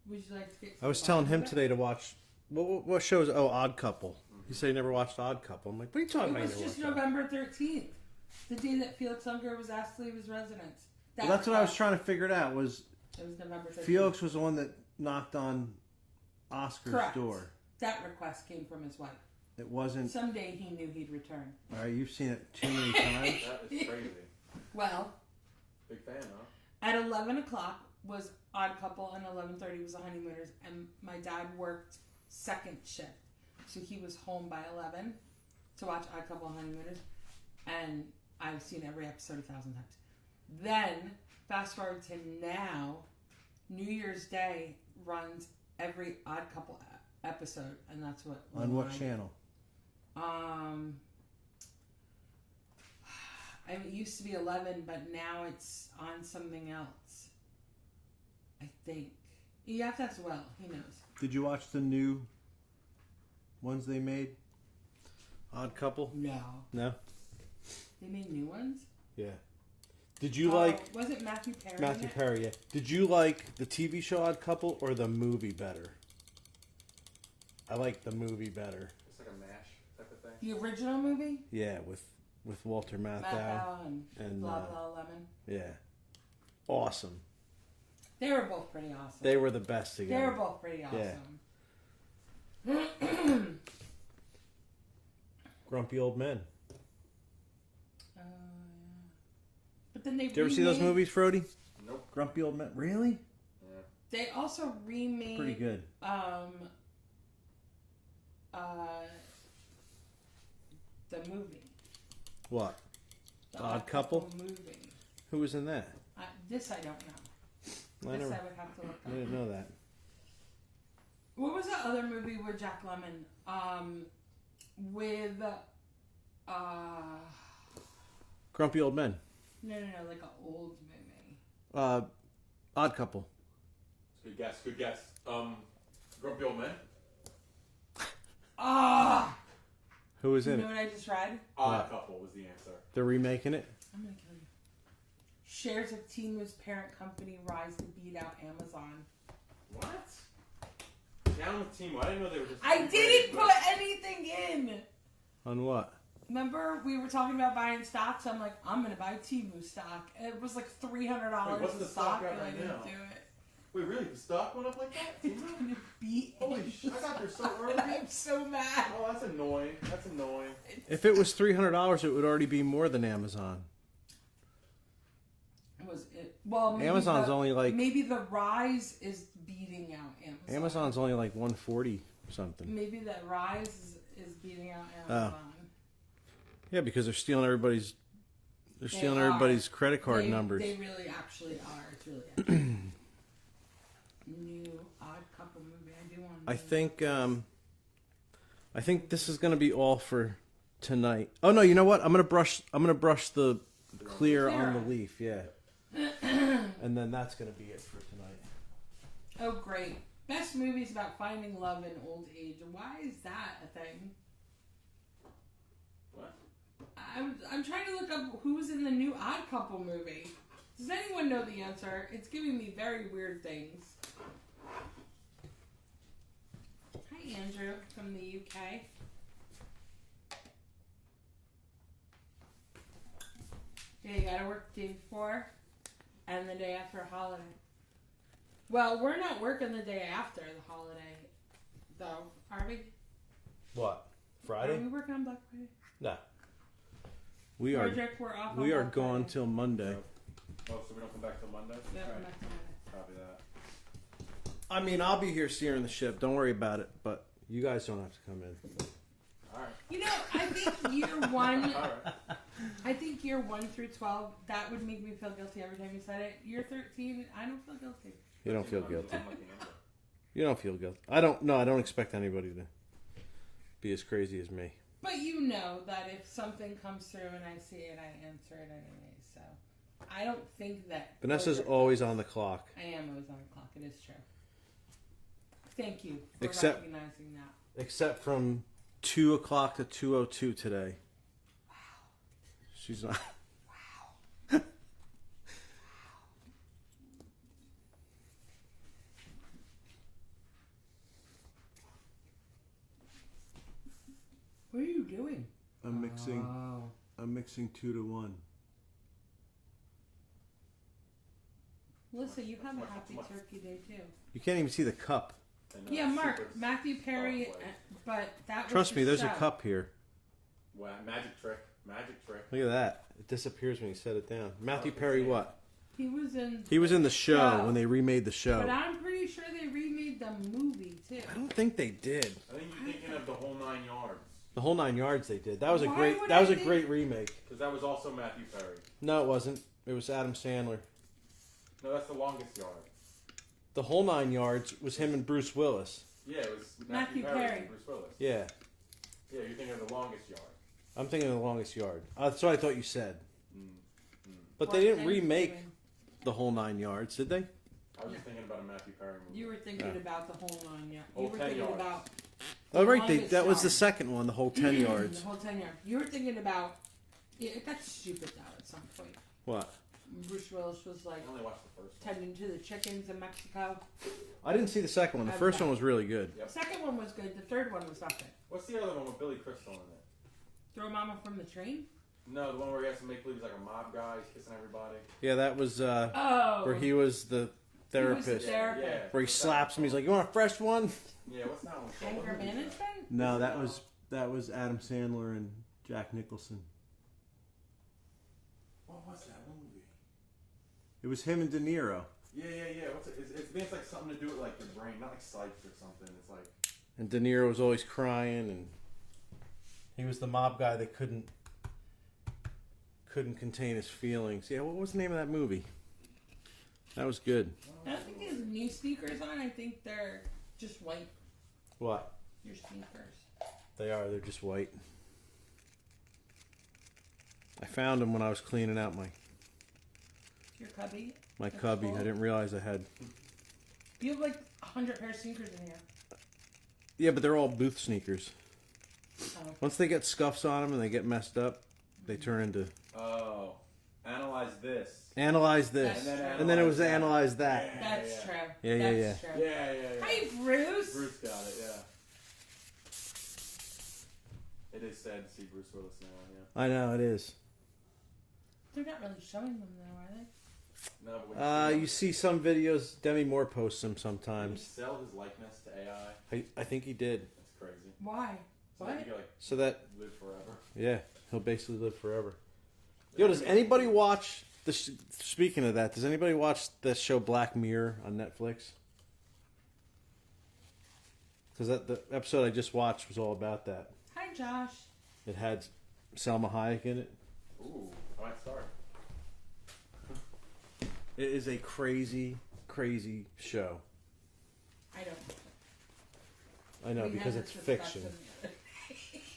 Would you like to get to I was the telling bottom him of it? today to watch. What shows? Oh, Odd Couple. He said he never watched Odd Couple. I'm like, what are you talking It about? was You just never watched November 13th. The day that Felix Unger was asked to leave his residence. Well, that's what I was trying to figure it out. Was It was November 13th. Felix was the one that knocked on Oscar's Correct. door. That request came from his wife. It wasn't. Someday he knew he'd return. All right, you've seen it too many times. That is crazy. Well, Big fan, huh? at 11 o'clock was Odd Couple and 11:30 was The Honeymooners. And my dad worked second shift. So he was home by 11 to watch Odd Couple and Honeymooners. And I've seen every episode 1,000 times. Then, fast forward to now, New Year's Day runs every Odd Couple episode. And that's what... On what channel? I mean, it used to be 11, but now it's on something else. I think. You have to ask Will. He knows. Did you watch the new ones they made? Odd Couple? No. No? They made new ones? Yeah. Did you like Was it Matthew Perry? in Matthew it? Perry? Yeah. Did you like the TV show Odd Couple or the movie better? I like the movie better. It's like a mash type of thing. The original movie? Yeah, with Walter Matthau. Matthau and blah uh, blah lemon. Yeah. Awesome. They were both pretty awesome. They were the best They together. were both pretty awesome. Grumpy Old Men. Yeah. But then they Did you ever see those movies, Frody? Nope. Grumpy Old Men. Really? Yeah. They also remade Pretty good. the movie. What? The Odd Couple? movie. Who was in that? This I don't know. I This never. I would have to look I up. didn't know that. What was that other movie with Jack Lemmon? with Grumpy Old Men. no, like an old movie. Odd Couple. Good guess. Good guess. Grumpy Old Men. Ah, Who was you in know it? what I just read? Odd Couple was the answer. They're remaking it. I'm gonna kill you. Shares of Temu's parent company rise to beat out Amazon. What? Down with Team. I didn't know they were just. I didn't put anything in. On what? Remember, we were talking about buying stocks. I'm like, I'm gonna buy Temu stock. And it was like $300 Wait, what's a the stock, stock at and I right didn't now? do it. Wait, really? The stock went up like that? It's gonna beat. Holy shit! I got there so early. I'm so mad. Oh, that's annoying. That's annoying. If it was $300, it would already be more than Amazon. Was it? Well, maybe Amazon's only like maybe the rise is beating out Amazon. Amazon's only like 140 something. Maybe the rise is beating out Amazon. Yeah, because they're stealing everybody's. They're They stealing are. everybody's credit card numbers. They really actually are. It's really actually new Odd Couple movie. I do want. I think this is going to be all for tonight. Oh no, you know what? I'm going to brush the clear on the leaf. Yeah. And then that's going to be it for tonight. Oh great! Best movies about finding love in old age. Why is that a thing? What? I'm trying to look up who's in the new Odd Couple movie. Does anyone know the answer? It's giving me very weird things. Hi, Andrew from the UK. Yeah, you gotta work the day before and the day after a holiday. Well, we're not working the day after the holiday, though, are we? What? Are we working on Black Friday? No. We are. Project, we're off. We on are Black gone Friday. till Monday. Oh, so we don't come back till Monday? Yeah, Alright. next Monday. Copy that. I mean, I'll be here steering the ship. Don't worry about it. But you guys don't have to come in. Alright. You know, I think year one. Alright. I think year 1 through 12. That would make me feel guilty every time you said it. Year 13, I don't feel guilty. You don't feel guilty. I'm looking into it. You don't feel guilty. I don't. No, I don't expect anybody to be as crazy as me. But you know that if something comes through and I see it, I answer it anyway. So I don't think that. Vanessa's always on the clock. I am always on the clock. It is true. Thank you for Except- recognizing that. Except from 2 o'clock to 2:02 today. Wow. She's not. Wow. What are you doing? I'm mixing. Oh. I'm mixing 2 to 1. Melissa, you have a happy turkey day too. You can't even see the cup. And, Yeah, Mark, super- Matthew Perry, Oh, boy. but that was Trust me, the there's show. a cup here. Wow, magic trick. Magic trick. Look at that. It disappears when you set it down. Matthew Oh, Perry, okay. what? He was in. He was in the show show. when they remade the But show. I'm pretty sure they remade the movie too. I don't think they did. I think you're thinking of the whole 9 yards. The whole 9 yards they did. That was a Why great. would That I was a think- great remake. Because that was also Matthew Perry. No, it wasn't. It was Adam Sandler. No, that's the longest yard. The whole 9 yards was him and Bruce Willis. Yeah, it was Matthew Matthew Perry Perry. and Bruce Willis. Yeah, Yeah, you're thinking of the longest yard. I'm thinking of the longest yard. That's what I thought you said. But What they didn't Thanksgiving? remake the whole 9 yards, did they? I was just thinking about a Matthew Perry movie. You were thinking Yeah. about the whole 9 yards. You Whole were 10 thinking yards. about Oh, right. longest That was the yard. second one, the whole 10 yards. the whole 10 yards. You were thinking about. Yeah, it got stupid though at some point. What? Bruce Willis was like I only watched the first one. tending to the chickens in Mexico. I didn't see the second one. The first one was really good. Yep. The second one was good. The third one was not good. What's the other one with Billy Crystal in it? Throw Mama from the train. No, the one where he has to make believe he's like a mob guy, he's kissing everybody. Yeah, that was Oh. where he was the therapist. He was the therapist. Yeah. Where he slaps him. He's like, "You want a fresh one?" Yeah, what's that one called? Anger What movie is that? management. No, that was Adam Sandler and Jack Nicholson. What was that movie? It was him and De Niro. Yeah. What's it? It's like something to do with like your brain, not like psych or something. It's like And De Niro was always crying, and he was the mob guy that couldn't contain his feelings. Yeah, what was the name of that movie? That was good. I don't think he has new sneakers on. I think they're just white. What? Your sneakers. They are. They're just white. I found them when I was cleaning out Your cubby? my That's cubby. cool. I didn't realize I had. You have like 100 pair of sneakers in here. Yeah, but they're all Booth sneakers. Oh. Once they get scuffs on them and they get messed up, they turn into Oh, analyze this. analyze this, That's and then it was analyze that. That's true. Yeah, yeah, That's true. Yeah. Hi, Bruce. Bruce got it. Yeah. It is sad to see Bruce Willis now. Yeah. I know it is. They're not really showing them though, are they? No, but when You see some videos. Demi Moore posts them Did he sometimes. sell his likeness to AI? I think he did. That's crazy. Why? So What? that you could, like, So that live forever. yeah, he'll basically live forever. Yo, does anybody watch the? Speaking of that, does anybody watch the show Black Mirror on Netflix? Because the episode I just watched was all about that. Hi, Josh. It had Selma Hayek in it. Ooh, I might start. It is a crazy, crazy show. I don't. I know, We because had it's this fiction. discussion the other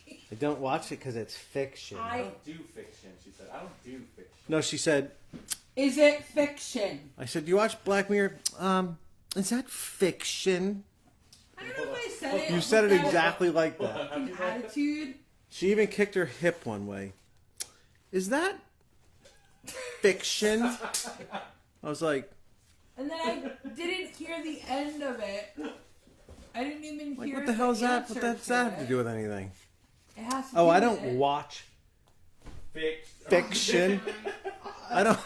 day. I don't watch it because it's fiction. I don't do fiction, she said. I don't do fiction. No, she said. Is it fiction? I said, you watch Black Mirror? Is that fiction? I don't know if I said it. You said it with that exactly like that. fucking attitude. She even kicked her hip one way. Is that fiction? I was like, And then I didn't hear the end of it. I didn't even hear what the hell's that? answer What does that have to do with anything? It has to Oh, do I with don't it. watch Fiction. fiction. I don't.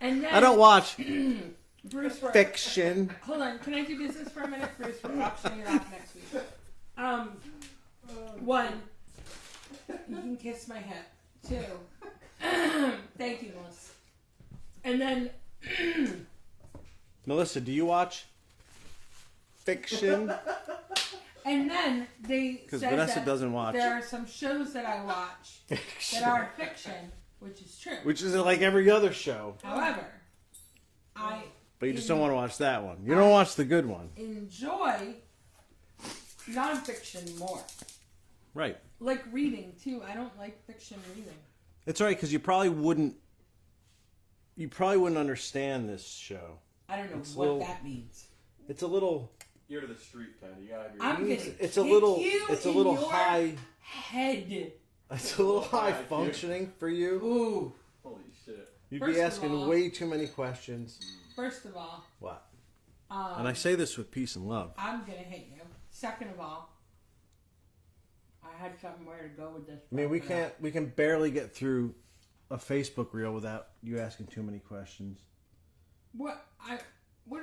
And then I don't watch Bruce, we're- fiction. Hold on, can I do business for a minute? Bruce, we're auctioning it off next week. One, you can kiss my hip. Two, thank you, Melissa. And then, Melissa, do you watch fiction? and then they Because said Vanessa that doesn't watch there are some shows that I watch fiction. that are fiction, which is true. Which is like every other show. However, I But you just don't want to watch that one. You don't watch the good one. enjoy nonfiction more. Right. Like reading too. I don't like fiction reading. It's alright because you probably wouldn't understand this show. I don't know It's what little- that means. It's a little Ear to the street, kind of. You gotta have your I'm gonna it's kick a little you it's a in little your high head. it's a little high High, dude. functioning for you. Ooh. Holy shit. You'd First be of asking all- way too many questions. First of all, What? And I say this with peace and love. I'm gonna hit you. Second of all, I had somewhere to go with this. I mean, we can barely get through a Facebook reel without you asking too many questions. What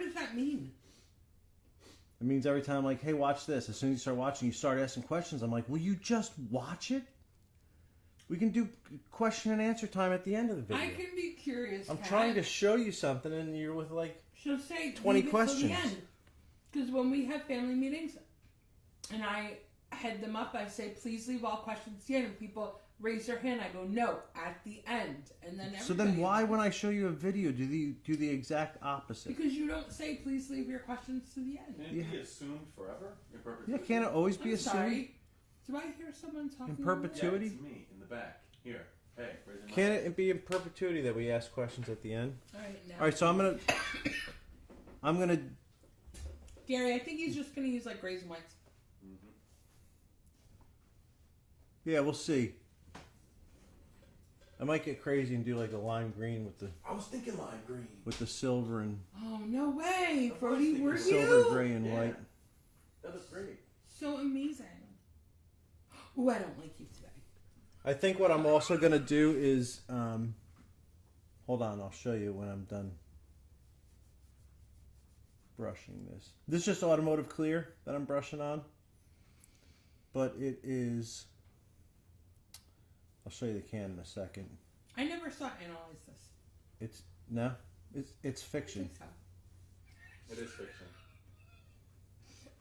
does that mean? It means every time, like, hey, watch this. As soon as you start watching, you start asking questions. I'm like, will you just watch it? We can do question and answer time at the end of the video. I can be curious. I'm Kat. trying to show you something, and you're with like, So say 20 leave it till questions. the end. Because when we have family meetings, and I head them up, I say, please leave all questions at the end. And people raise their hand. I go, no, at the end. And then so then everybody- why, when I show you a video, do the exact opposite? Because you don't say, please leave your questions to the end. Can it be assumed forever? In Yeah, perpetuity? can't it always be I'm assumed? sorry. Do I hear someone talking? In Yeah, perpetuity? it's me in the back. Here. Hey, raise your Can mic. it be in perpetuity that we ask questions at the end? All right, now. All right, so I'm gonna. Gary, I think he's just going to use like raisin whites. Yeah, we'll see. I might get crazy and do like a lime green with I was thinking lime green. the silver and Oh, no way. Brody, were silver, you? gray, and Yeah. white. That was great. So amazing. Ooh, I don't like you today. I think what I'm also gonna do is, hold on, I'll show you when I'm done brushing this. This is just automotive clear that I'm brushing on, but it is. I'll show you the can in a second. I never saw Analyze This. It's I fiction. think so. It is fiction.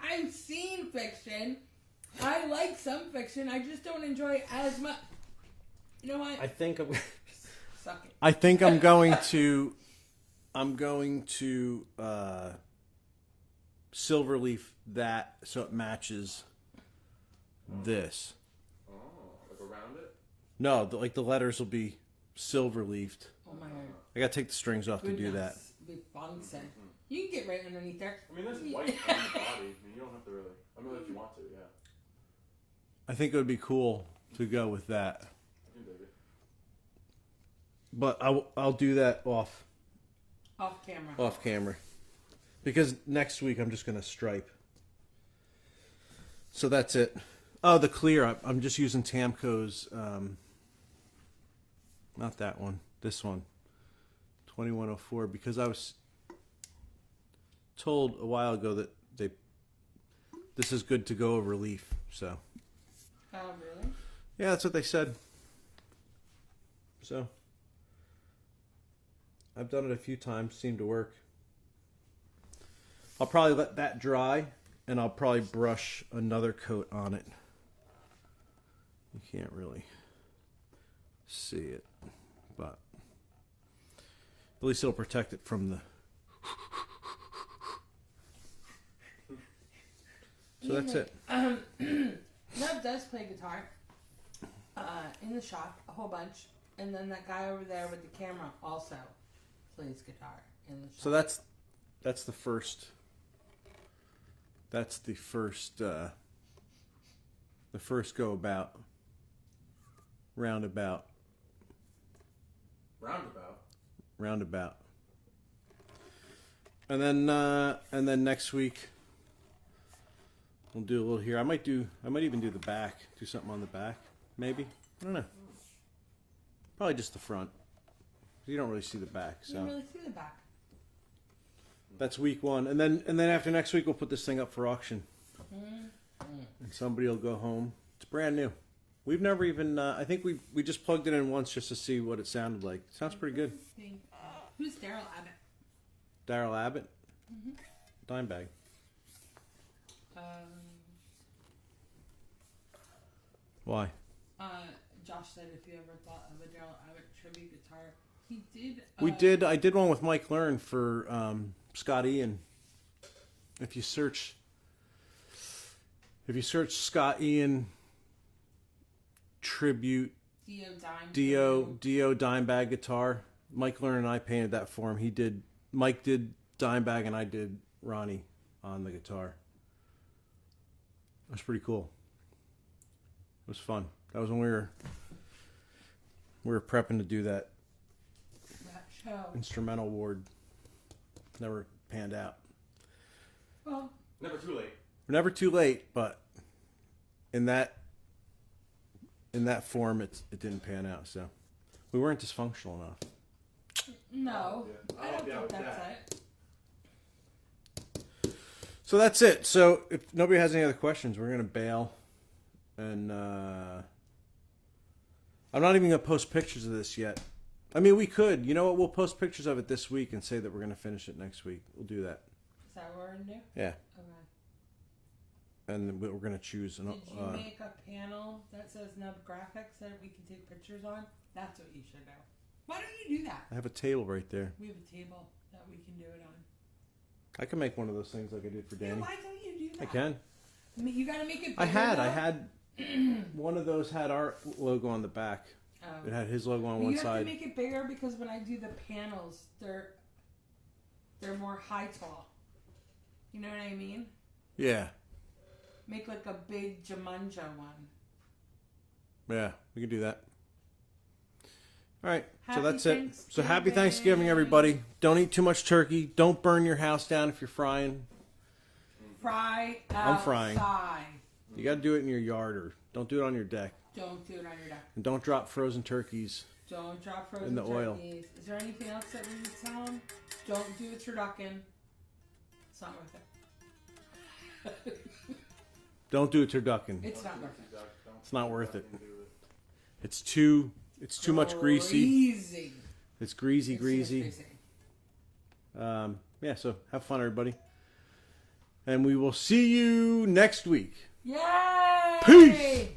I've seen fiction. I like some fiction. I just don't enjoy it as much. You know what? I think I'm. Suck it. I think I'm going to. Silver leaf that so it matches this. Oh, like around it? No, like the letters will be silver leafed. Oh my god. I gotta take the strings off to do that. Be bouncing. You can get right underneath there. I mean, there's white on the body. I mean, you don't have to really. I mean, if you want to, yeah. I think it would be cool to go with that. You can dig it. But I'll do that off Off camera. because next week I'm just gonna stripe. So that's it. Oh, the clear. I'm just using Tamco's. Not that one. This one. 2104 because I was told a while ago that this is good to go over leaf. So Oh, really? yeah, that's what they said. So I've done it a few times. Seemed to work. I'll probably let that dry, and I'll probably brush another coat on it. You can't really see it, but at least it'll protect it from the. So that's it. Nub does play guitar in the shop a whole bunch, and then that guy over there with the camera also plays guitar in the shop. So that's the first. That's the first go about. Roundabout. And then next week we'll do a little here. I might even do the back. Do something on the back, maybe. I don't know. Probably just the front. You don't really see the back, You so don't really see the back. that's week 1. And then after next week we'll put this thing up for auction. And somebody will go home. It's brand new. We've never even I think we just plugged it in once just to see what it sounded like. Sounds pretty good. Who's Daryl Abbott? Daryl Abbott. Dimebag. Why? Josh said if you ever thought of a Daryl Abbott tribute guitar, he did. We did. I did one with Mike Learn for Scott Ian. If you search Scott Ian tribute Dio Dimebag guitar, Mike Learn and I painted that for him. Mike did Dimebag and I did Ronnie on the guitar. It was pretty cool. It was fun. That was when we were prepping to do that show. instrumental award. Never panned out. Well, Never too late. We're never too late, but in that form, it didn't pan out. So we weren't dysfunctional enough. no, Yeah. I don't Yeah, think with that's that. it. So that's it. So if nobody has any other questions, we're gonna bail, and I'm not even gonna post pictures of this yet. I mean, we could. You know what? We'll post pictures of it this week and say that we're gonna finish it next week. We'll do that. Is that what we're gonna do? Yeah. Okay. And we're gonna choose. Did you make a panel that says Nub Graphics that we can take pictures on? That's what you should do. Why don't you do that? I have a table right there. We have a table that we can do it on. I can make one of those things like I did for Yeah, Danny. why don't you do that? I can. I mean, you gotta make it bigger. I had though. one of those had our logo on the back. Oh. It had his logo on Well, one you have side. to make it bigger because when I do the panels, they're more high tall. You know what I mean? Yeah, Make like a big Jumanji one. yeah, we can do that. All right, so Happy that's it. So happy Thanksgiving. Thanksgiving, everybody. Don't eat too much turkey. Don't burn your house down if you're frying. Fry I'm frying. outside. You got to do it in your yard or don't do it on your deck. Don't do it on your deck. And don't drop frozen turkeys. Don't drop frozen In the oil. turkeys. Is there anything else that we need to tell them? Don't do a turducken. It's not worth it. Don't do a turducken. It's not worth it. It's not worth it. It's too much greasy. Greasy. It's greasy. It's just greasy. Yeah, so have fun, everybody. And we will see you next week. Yay! Peace!